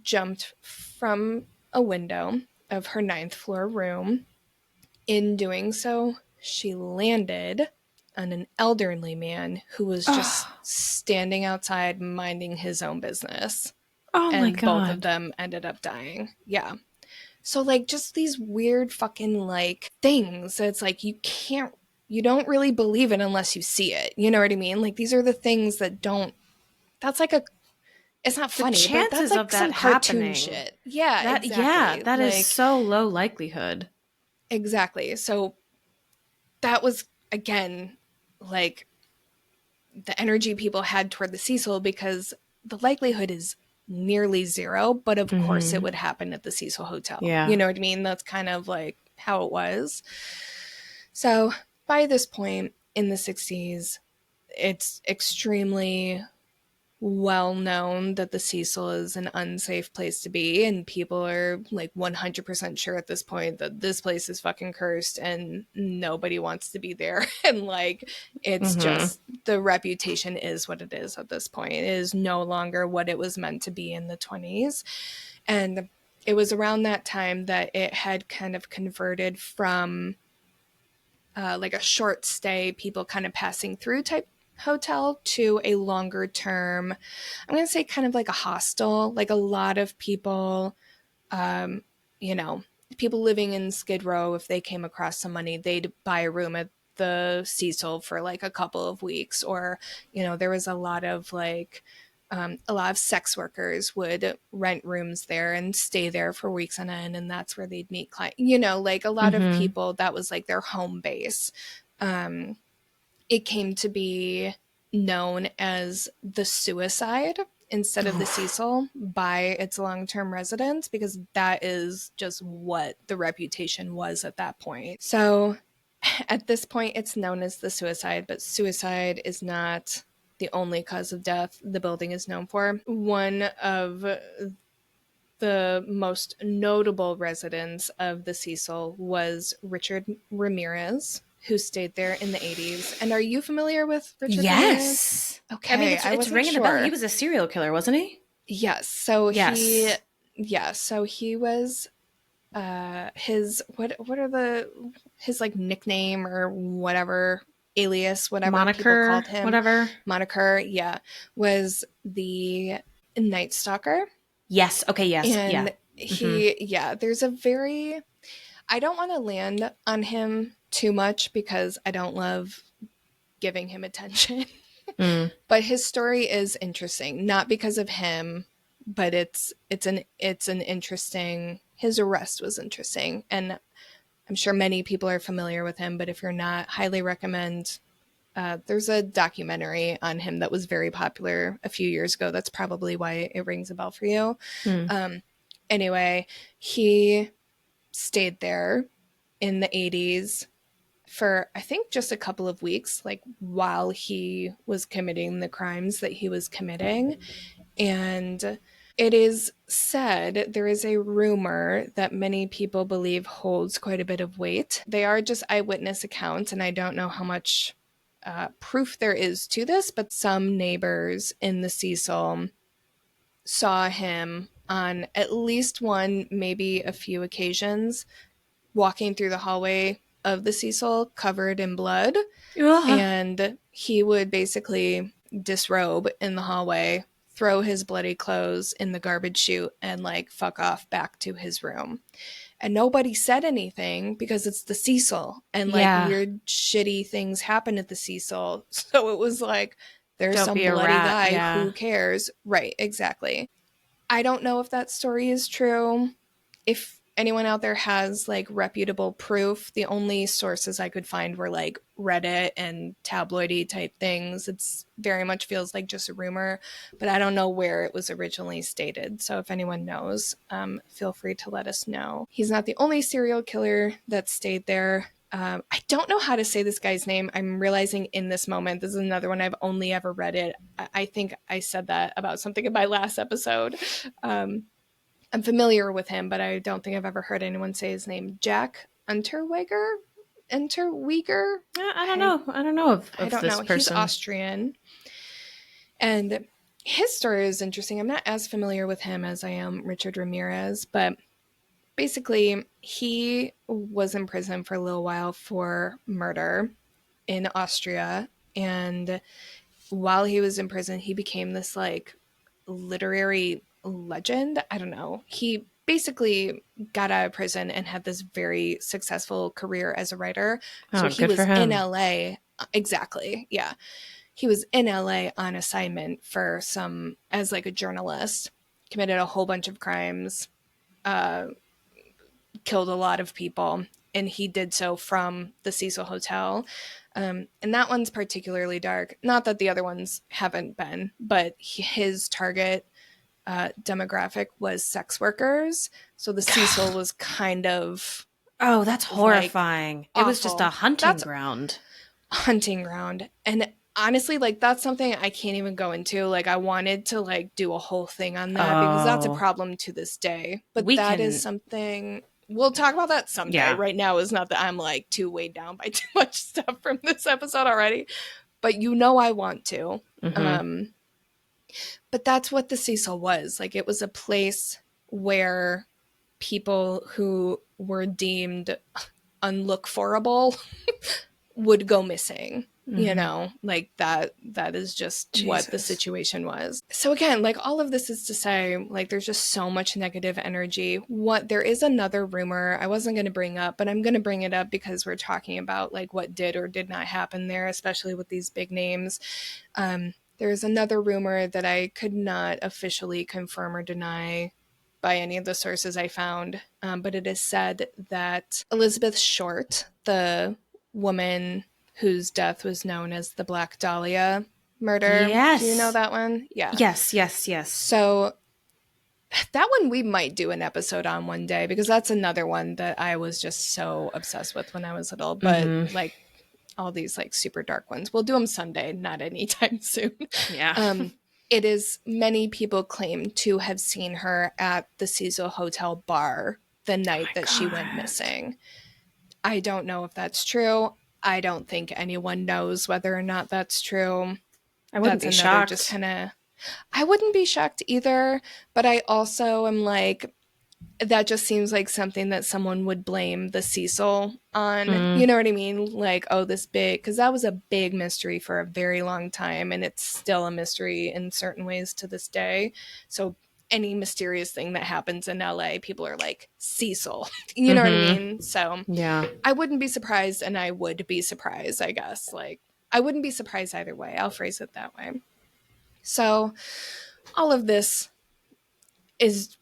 jumped from a window of her 9th floor room. In doing so, she landed on an elderly man who was just standing outside minding his own business. Oh my God. Both of them ended up dying. Yeah. So like just these weird fucking like things. It's like you don't really believe it unless you see it. You know what I mean? Like these are the things that don't, that's like it's not funny, but that's like some cartoon shit. Yeah, exactly. Yeah, that is so low likelihood. Exactly. So that was, again, like the energy people had toward the Cecil, because the likelihood is nearly zero, but of course it would happen at the Cecil Hotel. Yeah. You know what I mean? That's kind of like how it was. So by this point in the 60s, it's extremely well known that the Cecil is an unsafe place to be, and people are like 100% sure at this point that this place is fucking cursed and nobody wants to be there. And like it's just, the reputation is what it is at this point. It is no longer what it was meant to be in the 20s. And it was around that time that it had kind of converted from like a short stay, people kind of passing through type hotel, to a longer term, I'm going to say kind of like a hostel. Like a lot of people, you know, people living in Skid Row, if they came across some money, they'd buy a room at the Cecil for like a couple of weeks. Or, you know, there was a lot of like, a lot of sex workers would rent rooms there and stay there for weeks on end, and that's where they'd meet clients. You know, like a lot of people, that was like their home base. It came to be known as the Suicide instead of the Cecil by its long-term residents, because that is just what the reputation was at that point. So at this point, it's known as the Suicide, but suicide is not the only cause of death the building is known for. One of the most notable residents of the Cecil was Richard Ramirez, who stayed there in the 80s. And are you familiar with Richard Ramirez? Okay. I mean, it's ringing a bell. He was a serial killer, wasn't he? Yes. So he was his his like nickname or whatever, alias, whatever moniker, people called him. Moniker, yeah, was the Night Stalker. Yes. Okay. Yes. And there's a very, I don't want to land on him too much because I don't love giving him attention. But his story is interesting, not because of him, but it's an interesting, his arrest was interesting, and I'm sure many people are familiar with him, but if you're not, highly recommend. There's a documentary on him that was very popular a few years ago. That's probably why it rings a bell for you. Hmm. Anyway, he stayed there in the 80s for, I think, just a couple of weeks, like while he was committing the crimes that he was committing. And it is said, there is a rumor that many people believe holds quite a bit of weight. They are just eyewitness accounts, and I don't know how much proof there is to this, but some neighbors in the Cecil saw him on at least one, maybe a few occasions, walking through the hallway of the Cecil covered in blood. Ugh. And he would basically disrobe in the hallway, throw his bloody clothes in the garbage chute, and like fuck off back to his room. And nobody said anything because it's the Cecil, and like Yeah. weird shitty things happen at the Cecil. So it was like, there's Don't some be a bloody rat. guy, Yeah. who cares? Right, exactly. I don't know if that story is true. If anyone out there has like reputable proof, the only sources I could find were like Reddit and tabloidy type things. It's very much feels like just a rumor, but I don't know where it was originally stated. So if anyone knows, feel free to let us know. He's not the only serial killer that stayed there. I don't know how to say this guy's name. I'm realizing in this moment, this is another one I've only ever read it. I think I said that about something in my last episode. I'm familiar with him, but I don't think I've ever heard anyone say his name. Jack Unterweger? Unterweger? I don't know. I don't know I of don't this know. He's person. Austrian. And his story is interesting. I'm not as familiar with him as I am Richard Ramirez, but basically, he was in prison for a little while for murder in Austria. And while he was in prison, he became this like literary legend. I don't know. He basically got out of prison and had this very successful career as a writer. So Oh, he good for was in him. LA. Exactly. Yeah. He was in LA on assignment for some, as like a journalist, committed a whole bunch of crimes, uh, killed a lot of people, and he did so from the Cecil Hotel. And that one's particularly dark. Not that the other ones haven't been, but his target demographic was sex workers. So the Cecil was kind of Oh, that's like horrifying. It was just a awful. hunting That's ground. hunting ground. And honestly, like that's something I can't even go into. Like I wanted to like do a whole thing on that because that's a Oh, problem to this day. But we that is can. something we'll talk about that someday. Yeah. Right now is not that I'm like too weighed down by too much stuff from this episode already. But you know I want to. Mm-hmm. Um but that's what the Cecil was. Like it was a place where people who were deemed unlookforable would go missing. You Mm-hmm. know, like that is just what the Jesus. situation was. So again, like all of this is to say, like there's just so much negative energy. What there is another rumor I wasn't going to bring up, but I'm going to bring it up because we're talking about like what did or did not happen there, especially with these big names. There's another rumor that I could not officially confirm or deny by any of the sources I found, but it is said that Elizabeth Short, the woman whose death was known as the Black Dahlia murder, do you know Yes. that one? Yeah. Yes. Yes. Yes. So that one we might do an episode on one day because that's another one that I was just so obsessed with when I was little. But Mm-hmm. like all these like super dark ones, we'll do them Sunday, not anytime soon. Yeah. Um, it is many people claim to have seen her at the Cecil Hotel bar the Oh night my that she went God. missing. I don't know if that's true. I don't think anyone knows whether or not that's true. I wouldn't That's be another just shocked. kind of. I wouldn't be shocked either, but I also am like, that just seems like something that someone would blame the Cecil on. Mm. You know what I mean? Like, oh, this big, because that was a big mystery for a very long time, and it's still a mystery in certain ways to this day. So, any mysterious thing that happens in LA, people are like, Cecil. You know what I Mm-hmm. mean? So, Yeah. I wouldn't be surprised, and I would be surprised, I guess. Like, I wouldn't be surprised either way. I'll phrase it that way. So, all of this is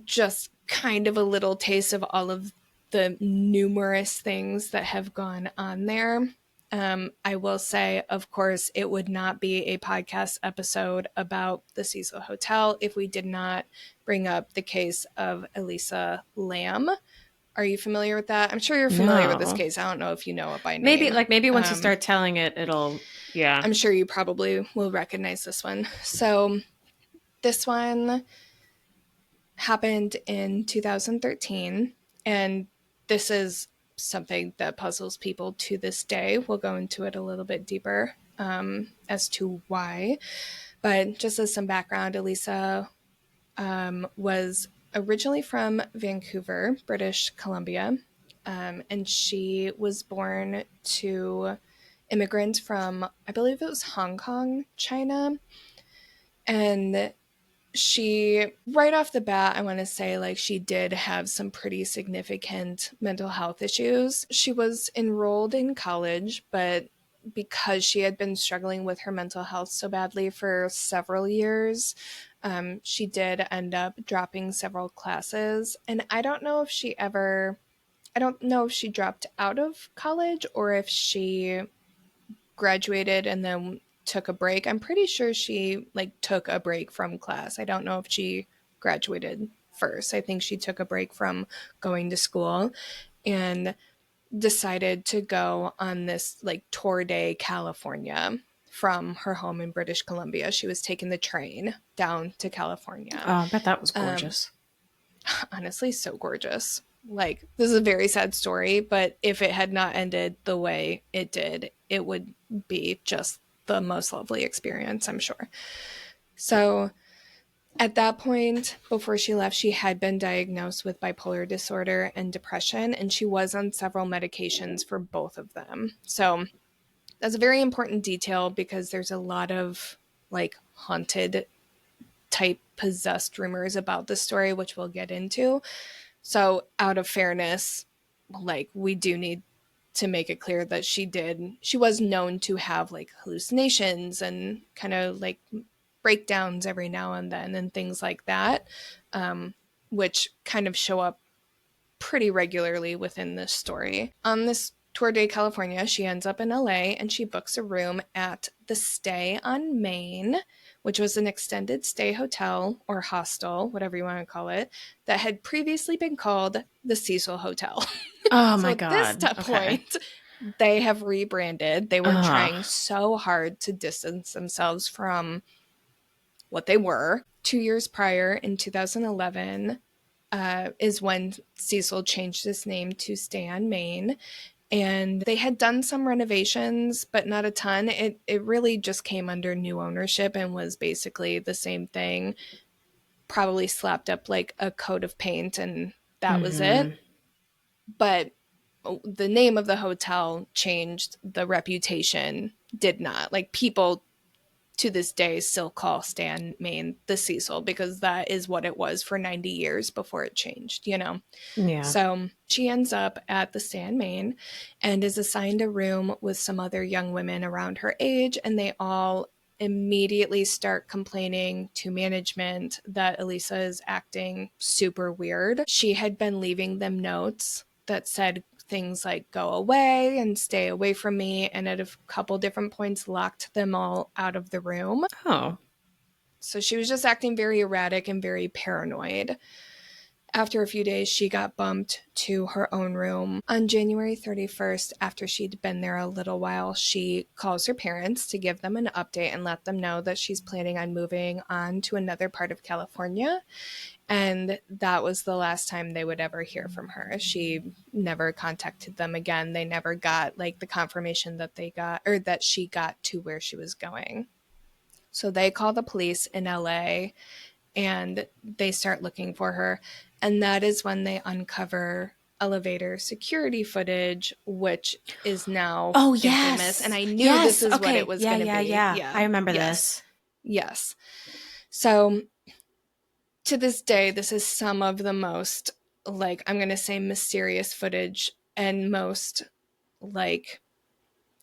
just kind of a little taste of all of the numerous things that have gone on there. I will say, of course, it would not be a podcast episode about the Cecil Hotel if we did not bring up the case of Elisa Lam. Are you familiar with that? I'm sure you're familiar with this No. case. I don't know if you know it by Maybe name. once you start telling it, it'll yeah. I'm sure you probably will recognize this one. So this one happened in 2013, and this is something that puzzles people to this day. We'll go into it a little bit deeper as to why. But just as some background, Elisa was originally from Vancouver, British Columbia, and she was born to immigrants from, I believe it was Hong Kong, China. And she, right off the bat, I want to say, like, she did have some pretty significant mental health issues. She was enrolled in college, but because she had been struggling with her mental health so badly for several years, she did end up dropping several classes. And I don't know if she dropped out of college or if she graduated and then took a break. I'm pretty sure she like took a break from class. I don't know if she graduated first. I think she took a break from going to school and decided to go on this like tour de California from her home in British Columbia. She was taking the train down to California. Oh, I bet that was gorgeous. Honestly, so gorgeous. Like, this is a very sad story, but if it had not ended the way it did, it would be just the most lovely experience, I'm sure. So at that point, before she left, she had been diagnosed with bipolar disorder and depression, and she was on several medications for both of them. So that's a very important detail because there's a lot of like haunted type possessed rumors about this story, which we'll get into. So out of fairness, like, we do need to make it clear that she was known to have like hallucinations and kind of like breakdowns every now and then and things like that, which kind of show up pretty regularly within this story. On this tour de California, she ends up in LA and she books a room at the Stay on Main, which was an extended stay hotel or hostel, whatever you want to call it, that had previously been called the Cecil Hotel. Oh So my at this god. point, they have rebranded. They were trying so hard to distance themselves from what they were. 2 years prior, in 2011, is when Cecil changed his name to Stay on Main. And they had done some renovations, but not a ton. It really just came under new ownership and was basically the same thing, probably slapped up like a coat of paint, and that was it. But the name of the hotel changed, the reputation did not. Like, people to this day still call Stay on Main the Cecil because that is what it was for 90 years before it changed, you know? Yeah. So she ends up at the Stay on Main and is assigned a room with some other young women around her age, and they all immediately start complaining to management that Elisa is acting super weird. She had been leaving them notes that said things like "go away" and "stay away from me," and at a couple different points locked them all out of the room. Oh. So she was just acting very erratic and very paranoid. After a few days, she got bumped to her own room. On January 31st, after she'd been there a little while, she calls her parents to give them an update and let them know that she's planning on moving on to another part of California. And that was the last time they would ever hear from her. She never contacted them again. They never got like the confirmation that they got, or that she got to where she was going. So they call the police in LA and they start looking for her. And that is when they uncover elevator security footage, which is now infamous. And I knew this is what it was going to be. Yeah. I remember this. Yes. So to this day, this is some of the most, like, I'm going to say mysterious footage and most, like,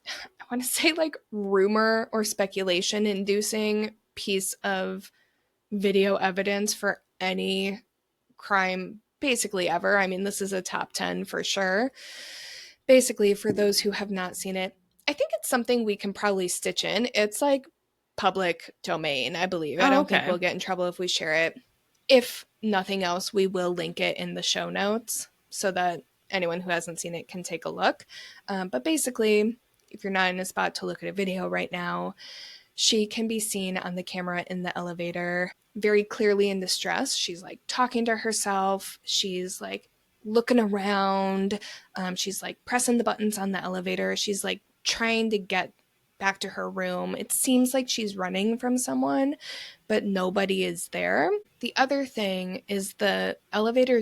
I want to say like rumor or speculation inducing piece of video evidence for any crime basically ever. I mean, this is a top 10 for sure. Basically, for those who have not seen it, I think it's something we can probably stitch in. It's like public domain, I believe. I Oh, don't think okay. we'll get in trouble if we share it. If nothing else, we will link it in the show notes so that anyone who hasn't seen it can take a look. But basically, if you're not in a spot to look at a video right now, she can be seen on the camera in the elevator very clearly in distress. She's like talking to herself. She's like looking around. She's like pressing the buttons on the elevator. She's like trying to get back to her room. It seems like she's running from someone, but nobody is there. The other thing is the elevator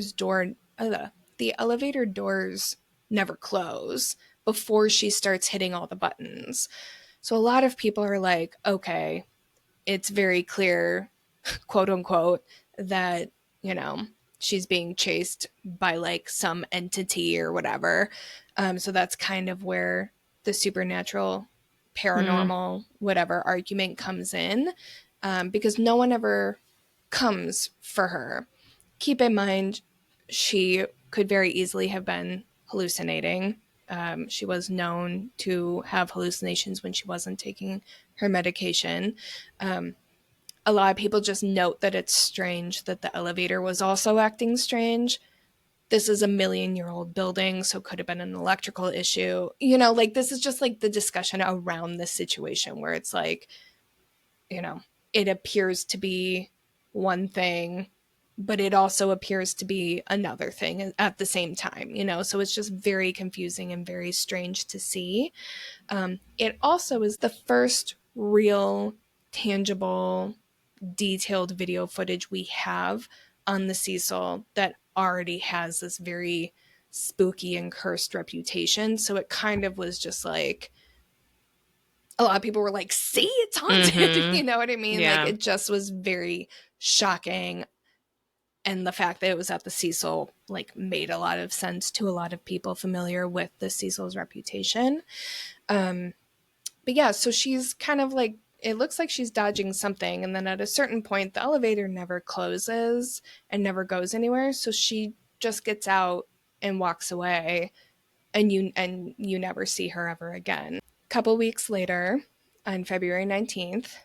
doors never close before she starts hitting all the buttons. So a lot of people are like, okay, it's very clear, quote unquote, that, you know, she's being chased by like some entity or whatever. So that's kind of where the supernatural, paranormal, whatever argument comes in, because no one ever comes for her. Keep in mind, she could very easily have been hallucinating. She was known to have hallucinations when she wasn't taking her medication. A lot of people just note that it's strange that the elevator was also acting strange. This is a million-year-old building, so could have been an electrical issue. You know, like this is just like the discussion around this situation where it's like, you know, it appears to be one thing, but it also appears to be another thing at the same time, you know? So it's just very confusing and very strange to see. It also is the first real, tangible, detailed video footage we have on the Cecil that already has this very spooky and cursed reputation. So it kind of was just like, a lot of people were like, see, it's haunted. Mm-hmm. You know what I mean? Yeah. Like, it just was very shocking. And the fact that it was at the Cecil, like, made a lot of sense to a lot of people familiar with the Cecil's reputation. But yeah, so she's kind of like, it looks like she's dodging something. And then at a certain point, the elevator never closes and never goes anywhere. So she just gets out and walks away. And you never see her ever again. A couple weeks later, on February 19th,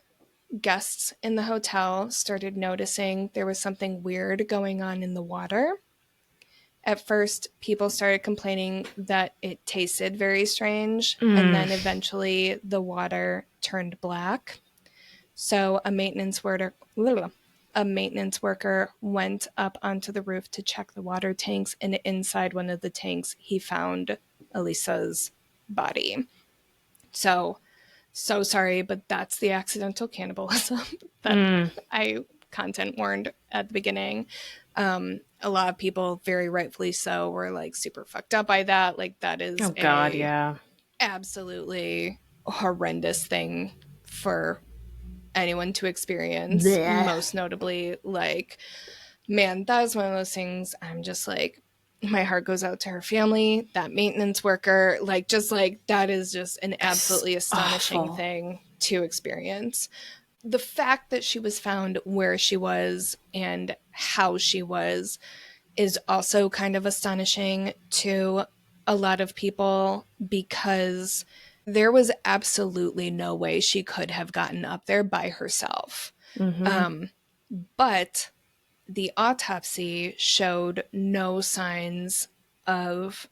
guests in the hotel started noticing there was something weird going on in the water. At first, people started complaining that it tasted very strange, and then eventually the water turned black. So a maintenance worker went up onto the roof to check the water tanks, and inside one of the tanks, he found Elisa's body. So sorry, but that's the accidental cannibalism that I content warned at the beginning. A lot of people, very rightfully so, were like super fucked up by that. Like that is Oh God, yeah. absolutely horrendous thing for anyone to experience. Blech. Most notably, like, man, that is one of those things I'm just like, my heart goes out to her family, that maintenance worker, like, just like, that is just an absolutely astonishing awful thing to experience. The fact that she was found where she was and how she was is also kind of astonishing to a lot of people because there was absolutely no way she could have gotten up there by herself. But the autopsy showed no signs of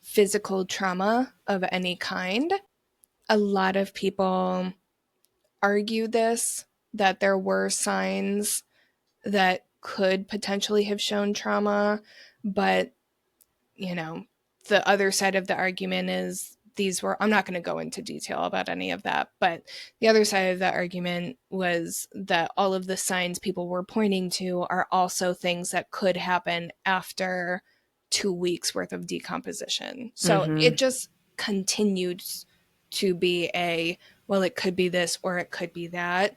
physical trauma of any kind. A lot of people argue this, that there were signs that could potentially have shown trauma, but, you know, the other side of the argument is I'm not going to go into detail about any of that, but the other side of the argument was that all of the signs people were pointing to are also things that could happen after 2 weeks worth of decomposition. So it just continued to be well, it could be this or it could be that.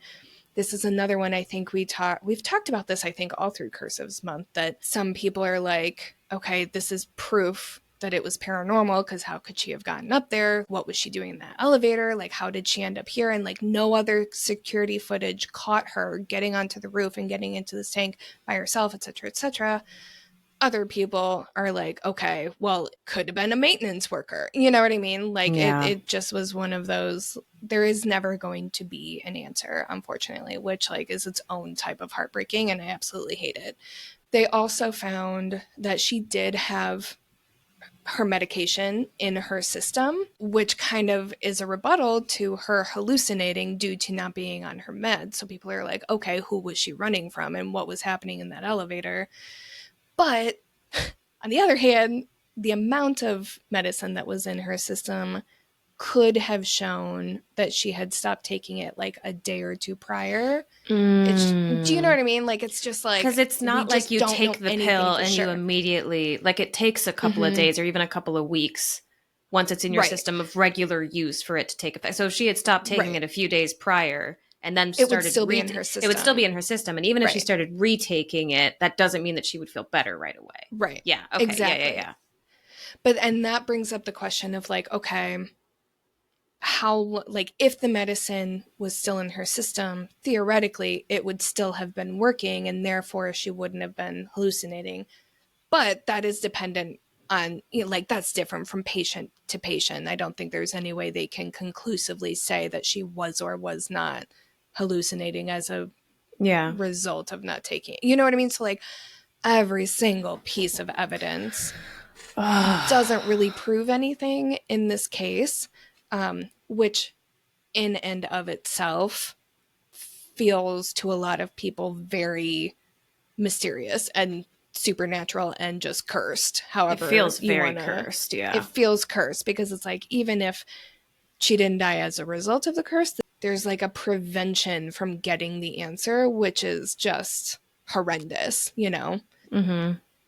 This is another one I think we've talked about this, I think, all through Cursives Month, that some people are like, okay, this is proof that it was paranormal, because how could she have gotten up there? What was she doing in that elevator? Like, how did she end up here? And like, no other security footage caught her getting onto the roof and getting into this tank by herself, etc., etc. Other people are like, okay, well, it could have been a maintenance worker. You know what I mean? Like, it just was one of those, there is never going to be an answer, unfortunately, which like is its own type of heartbreaking, and I absolutely hate it. They also found that she did have her medication in her system, which kind of is a rebuttal to her hallucinating due to not being on her meds. So people are like, okay, who was she running from and what was happening in that elevator? But on the other hand, the amount of medicine that was in her system could have shown that she had stopped taking it like a day or two prior. Do you know what I mean? Like, it's just like, because it's not like you take the pill and you immediately, like, it takes a couple of days or even a couple of weeks once it's in your system of regular use for it to take effect. So if she had stopped taking it a few days prior and then started, it would still be in her system. It would still be in her system. And even if she started retaking it, that doesn't mean that she would feel better right away. Right. Yeah. Okay. Exactly. Yeah. But, and that brings up the question of like, okay, how, like, if the medicine was still in her system, theoretically, it would still have been working and therefore she wouldn't have been hallucinating. But that is dependent on, you know, like, that's different from patient to patient. I don't think there's any way they can conclusively say that she was or was not hallucinating as a result of not taking it. You know what I mean? So like, every single piece of evidence doesn't really prove anything in this case, which in and of itself feels to a lot of people very mysterious and supernatural and just cursed. However, it feels very cursed. Yeah, it feels cursed because it's like, even if she didn't die as a result of the curse, there's like a prevention from getting the answer, which is just horrendous, you know?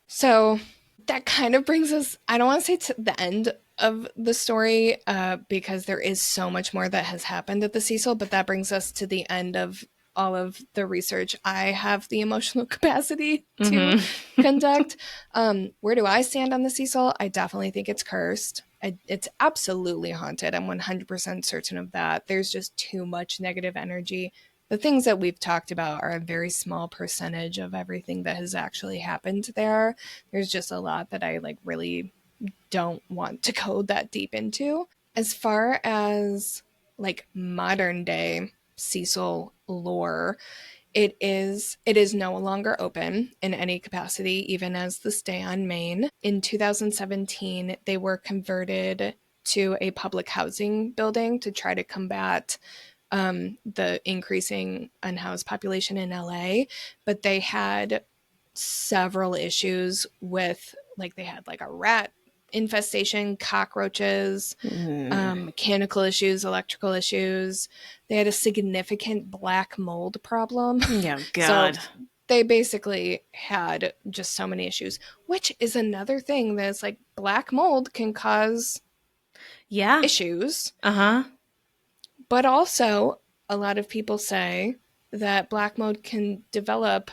So that kind of brings us, I don't want to say to the end of the story, because there is so much more that has happened at the Cecil, but that brings us to the end of all of the research I have the emotional capacity to conduct. Where do I stand on the Cecil? I definitely think it's cursed. It's absolutely haunted. I'm 100% certain of that. There's just too much negative energy. The things that we've talked about are a very small percentage of everything that has actually happened there. There's just a lot that I like really don't want to go that deep into. As far as like modern day Cecil lore, it is no longer open in any capacity, even as the stay on Main. In 2017, they were converted to a public housing building to try to combat the increasing unhoused population in LA, but they had several issues with, like, they had like a rat infestation, cockroaches, mechanical issues, electrical issues. They had a significant black mold problem. Yeah, God. So they basically had just so many issues, which is another thing that's like, black mold can cause issues. But also, a lot of people say that black mold can develop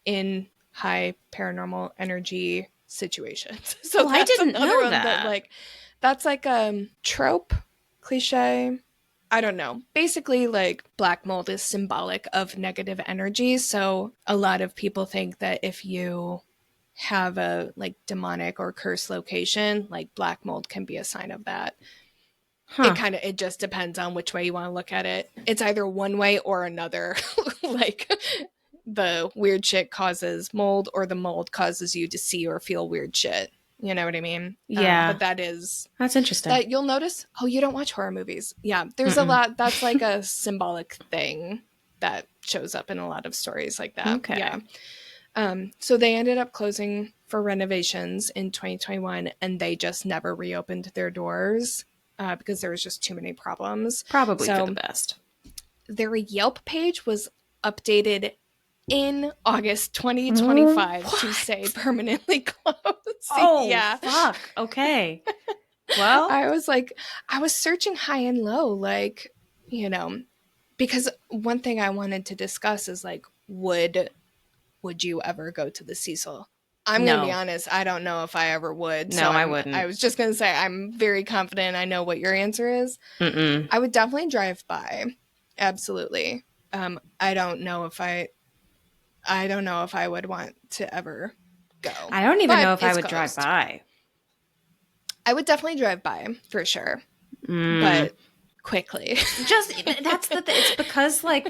in high paranormal energy situations. So I didn't know that. Like, that's like a trope, cliche. I don't know. Basically, like, black mold is symbolic of negative energy. So a lot of people think that if you have a like demonic or cursed location, like, black mold can be a sign of that. It just depends on which way you want to look at it. It's either one way or another. Like, the weird shit causes mold, or the mold causes you to see or feel weird shit. You know what I mean? Yeah. But that's interesting. That you'll notice, oh, you don't watch horror movies. Yeah, there's a lot. That's like a symbolic thing that shows up in a lot of stories like that. Okay. Yeah. So they ended up closing for renovations in 2021, and they just never reopened their doors. Because there was just too many problems. Probably for the best. Their Yelp page was updated in August 2025 to say permanently closed. Oh, yeah. Fuck. Okay. Well, I was searching high and low, like, you know, because one thing I wanted to discuss is like, would you ever go to the Cecil? I'm going to be No. honest. I don't know if I ever would. No, So I I wouldn't. was just going to say I'm very confident I know what your answer is. Mm-mm. I would definitely drive by. Absolutely. I don't know if I would want to ever go. I don't even But know if I it's would drive closed. by. I would definitely drive by for sure. Mm. But quickly. Just that's it's because like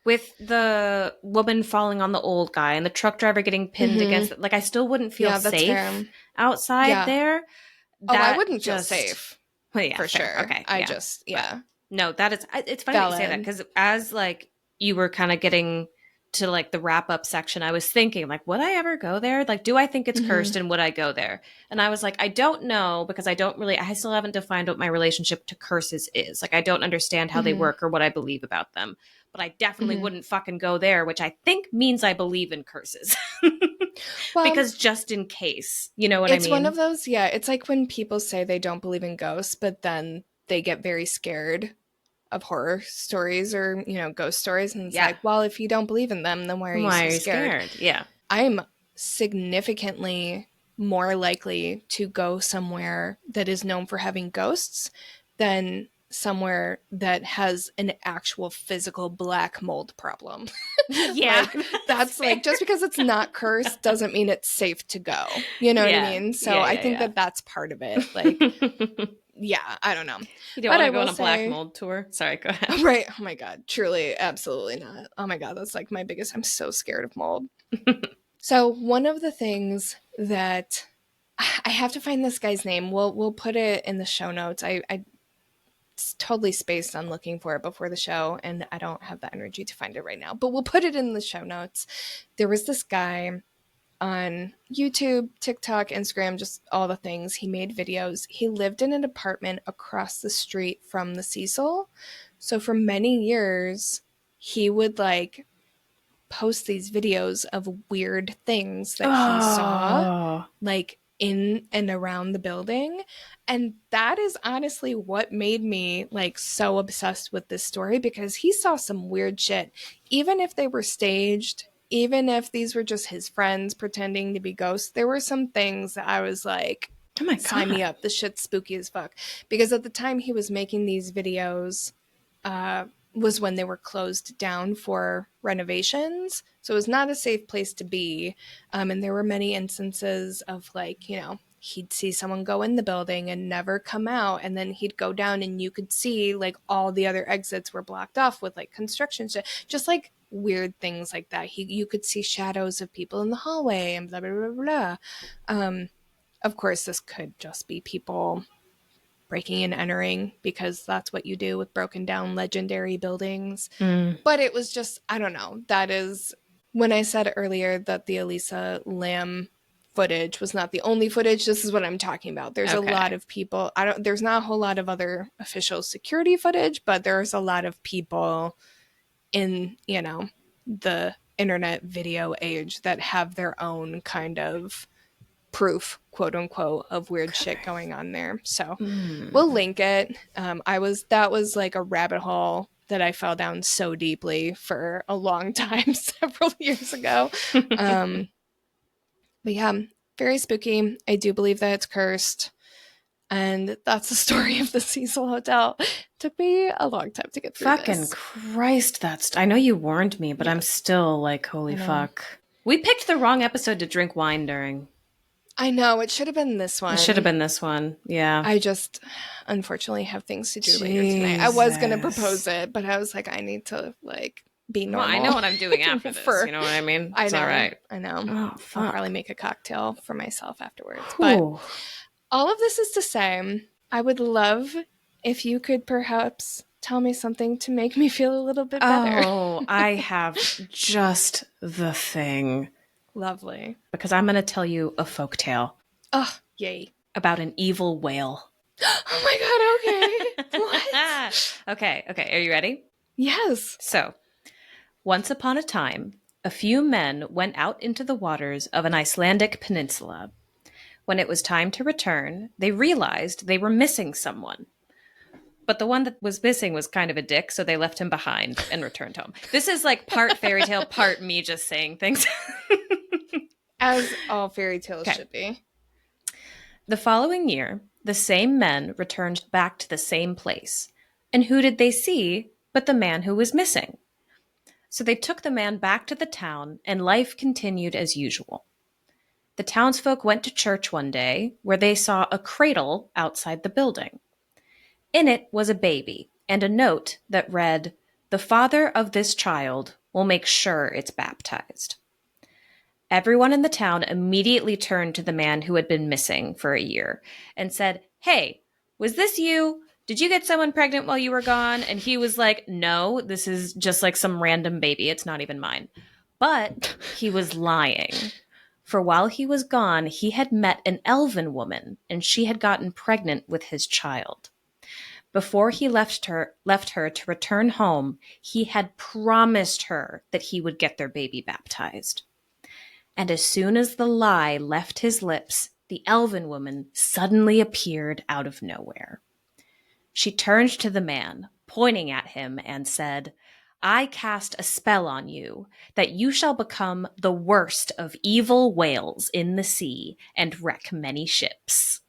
with the woman falling on the old guy and the truck driver getting pinned against like I still wouldn't feel Yeah, that's safe fair. outside Yeah. there. Oh, I That wouldn't feel just safe well, yeah, for fair. sure. Okay, I yeah. just, But yeah. no, that is it's funny that you say that Valid. because as like you were kind of getting to like the wrap up section, I was thinking like, would I ever go there? Like, do I think it's cursed and would I go there? And I was like, I don't know because I still haven't defined what my relationship to curses is. Like, I don't understand how they work or what I believe about them. But I definitely wouldn't fucking go there, which I think means I believe in curses. Well, because just in case, you know what I it's mean? one of those, yeah, it's like when people say they don't believe in ghosts, but then they get very scared of horror stories or, ghost stories. And it's Yeah. like, well, if you don't believe in them, then why are you Why so are you scared? scared? Yeah. I'm significantly more likely to go somewhere that is known for having ghosts than somewhere that has an actual physical black mold problem. Yeah. Like that's like just because it's not cursed doesn't mean it's safe to go. You know what I Yeah. mean? So Yeah, I yeah, think yeah. that that's part of it. Like, yeah, I don't know. You don't But want I to go will on a black say, mold tour? Sorry, go ahead. right. Oh my God. Truly, absolutely not. Oh my God. That's like my biggest. I'm so scared of mold. So one of the things that I have to find this guy's name. We'll put it in the show notes. I totally spaced on looking for it before the show, and I don't have the energy to find it right now. But we'll put it in the show notes. There was this guy on YouTube, TikTok, Instagram, just all the things. He made videos. He lived in an apartment across the street from the Cecil. So for many years, he would like post these videos of weird things that he saw Oh. like in and around the building. And that is honestly what made me like so obsessed with this story, because he saw some weird shit. Even if they were staged, even if these were just his friends pretending to be ghosts, there were some things that I was like, Oh my sign me God. up. This shit's spooky as fuck. Because at the time he was making these videos, was when they were closed down for renovations. So it was not a safe place to be. And there were many instances of like, he'd see someone go in the building and never come out. And then he'd go down and you could see like all the other exits were blocked off with like construction shit. Just like weird things like that. You could see shadows of people in the hallway and blah, blah, blah, blah. Of course, this could just be people breaking and entering, because that's what you do with broken down legendary buildings. But it was just, I don't know. That is when I said earlier that the Elisa Lam footage was not the only footage. This is what I'm talking about. There's a lot of people. There's not a whole lot of other official security footage, but there's a lot of people in, the internet video age that have their own kind of proof, quote unquote, of weird shit going on there. So we'll link it. That was like a rabbit hole that I fell down so deeply for a long time, several years ago. But yeah, very spooky. I do believe that it's cursed. And that's the story of the Cecil Hotel. Took me a long time to get through Fucking this. Christ, I know you warned me, but I'm still like, holy fuck. We picked the wrong episode to drink wine during. I know, it should have been this one. It should have been this one. Yeah. I just unfortunately have things to do later tonight. I was going to propose it, but I was like, I need to like be normal. Well, I know what I'm doing after this. You know what I mean? It's all right. I know. Oh, fuck. I'll probably make a cocktail for myself afterwards. But all of this is to say, I would love if you could perhaps tell me something to make me feel a little bit better. Oh, I have just the thing. Lovely. Because I'm going to tell you a folktale. Oh, yay. About an evil whale. Oh my God, okay. What? Okay. Are you ready? Yes. So, once upon a time, a few men went out into the waters of an Icelandic peninsula. When it was time to return, they realized they were missing someone. But the one that was missing was kind of a dick, so they left him behind and returned home. This is like part fairy tale, part me just saying things. As all fairy tales Okay. should be. The following year, the same men returned back to the same place. And who did they see but the man who was missing? So they took the man back to the town, and life continued as usual. The townsfolk went to church one day where they saw a cradle outside the building. In it was a baby and a note that read, "The father of this child will make sure it's baptized." Everyone in the town immediately turned to the man who had been missing for a year and said, "Hey, was this you? Did you get someone pregnant while you were gone?" And he was like, "No, this is just like some random baby. It's not even mine." But he was lying. For while he was gone, he had met an elven woman, and she had gotten pregnant with his child. Before he left her to return home, he had promised her that he would get their baby baptized. And as soon as the lie left his lips, the elven woman suddenly appeared out of nowhere. She turned to the man, pointing at him, and said, "I cast a spell on you, that you shall become the worst of evil whales in the sea and wreck many ships."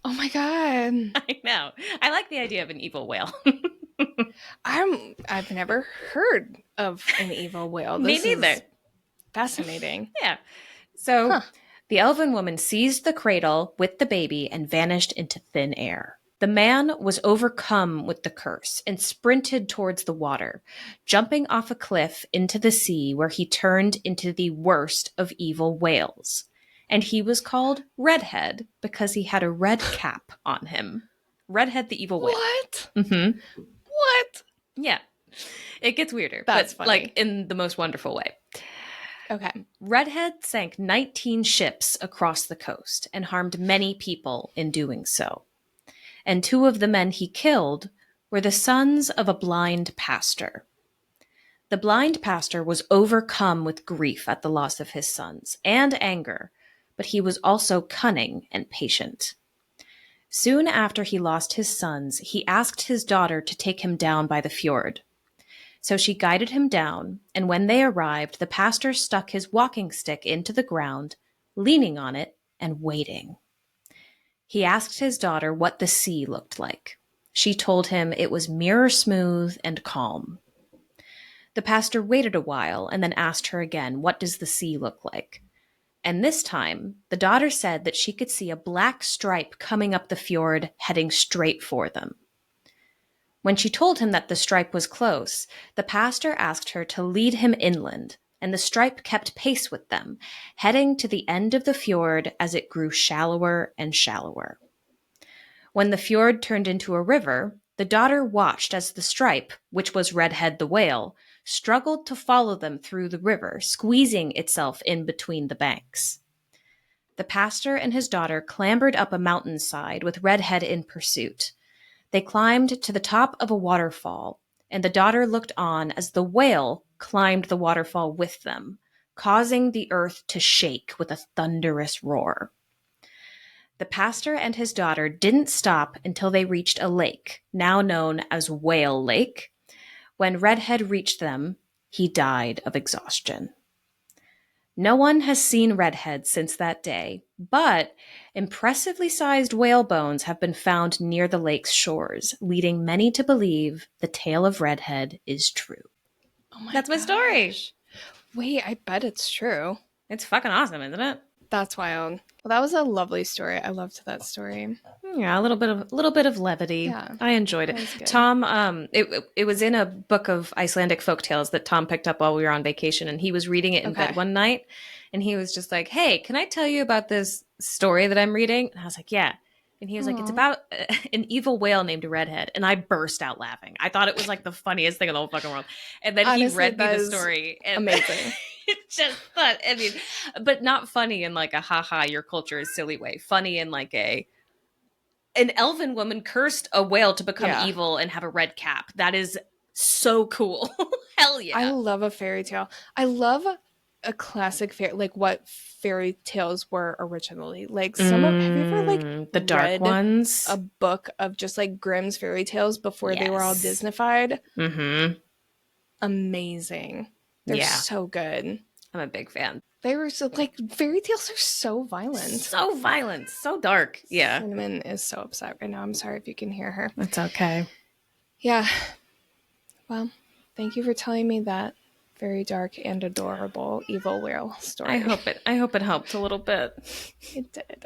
Oh my god. I know. I like the idea of an evil whale. I've never heard of an evil whale. Me This neither. is fascinating. Yeah. So Huh. the elven woman seized the cradle with the baby and vanished into thin air. The man was overcome with the curse and sprinted towards the water, jumping off a cliff into the sea where he turned into the worst of evil whales. And he was called Redhead because he had a red cap on him. Redhead the evil whale. What? Mm-hmm. What? Yeah. It gets weirder, That's but funny. like in the most wonderful way. Okay. Redhead sank 19 ships across the coast and harmed many people in doing so. And 2 of the men he killed were the sons of a blind pastor. The blind pastor was overcome with grief at the loss of his sons and anger, but he was also cunning and patient. Soon after he lost his sons, he asked his daughter to take him down by the fjord. So she guided him down, and when they arrived, the pastor stuck his walking stick into the ground, leaning on it and waiting. He asked his daughter what the sea looked like. She told him it was mirror smooth and calm. The pastor waited a while and then asked her again, "What does the sea look like?" And this time, the daughter said that she could see a black stripe coming up the fjord, heading straight for them. When she told him that the stripe was close, the pastor asked her to lead him inland, and the stripe kept pace with them, heading to the end of the fjord as it grew shallower and shallower. When the fjord turned into a river, the daughter watched as the stripe, which was Redhead the whale, struggled to follow them through the river, squeezing itself in between the banks. The pastor and his daughter clambered up a mountainside with Redhead in pursuit. They climbed to the top of a waterfall, and the daughter looked on as the whale climbed the waterfall with them, causing the earth to shake with a thunderous roar. The pastor and his daughter didn't stop until they reached a lake, now known as Whale Lake. When Redhead reached them, he died of exhaustion. No one has seen Redhead since that day, but impressively sized whale bones have been found near the lake's shores, leading many to believe the tale of Redhead is true. Oh my That's my story. gosh. Wait, I bet it's true. It's fucking awesome, isn't it? That's wild. Well, that was a lovely story. I loved that story. Yeah, a little bit of levity. Yeah, I enjoyed that it. was good. Tom, it was in a book of Icelandic folktales that Tom picked up while we were on vacation, and he was reading it in Okay. bed one night, and he was just like, "Hey, can I tell you about this story that I'm reading?" And I was like, "Yeah." And he was like, "It's Aw. about an evil whale named Redhead," and I burst out laughing. I thought it was like the funniest thing in the whole fucking world. And then Honestly, he read me that the is story, and amazing. it's just fun. I mean, but not funny in like a haha, your culture is silly way. Funny in like an elven woman cursed a whale to become Yeah. evil and have a red cap. That is so cool. Hell yeah. I love a fairy tale. I love a classic fairy, like what fairy tales were originally. Like some of, have you ever like the dark read ones? a book of just like Grimm's fairy tales before they were all Yes. Disneyfied? Mm-hmm. Amazing. They're Yeah. so good. I'm a big fan. They were so, like, fairy tales are so violent. So violent, so dark. Yeah. Cinnamon is so upset right now. I'm sorry if you can hear her. That's okay. Yeah. Well, thank you for telling me that very dark and adorable evil whale story. I hope it helped a little bit. It did.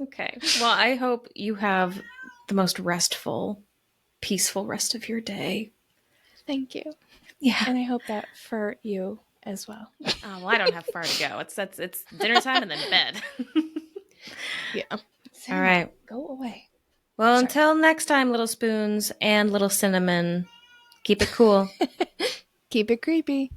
Okay. Well, I hope you have the most restful, peaceful rest of your day. Thank you. Yeah. And I hope that for you as well. Oh, well, I don't have far to go. It's dinner time and then bed. Yeah. All right. Go away. Well, Sorry. until next time, little spoons and little cinnamon, keep it cool. Keep it creepy.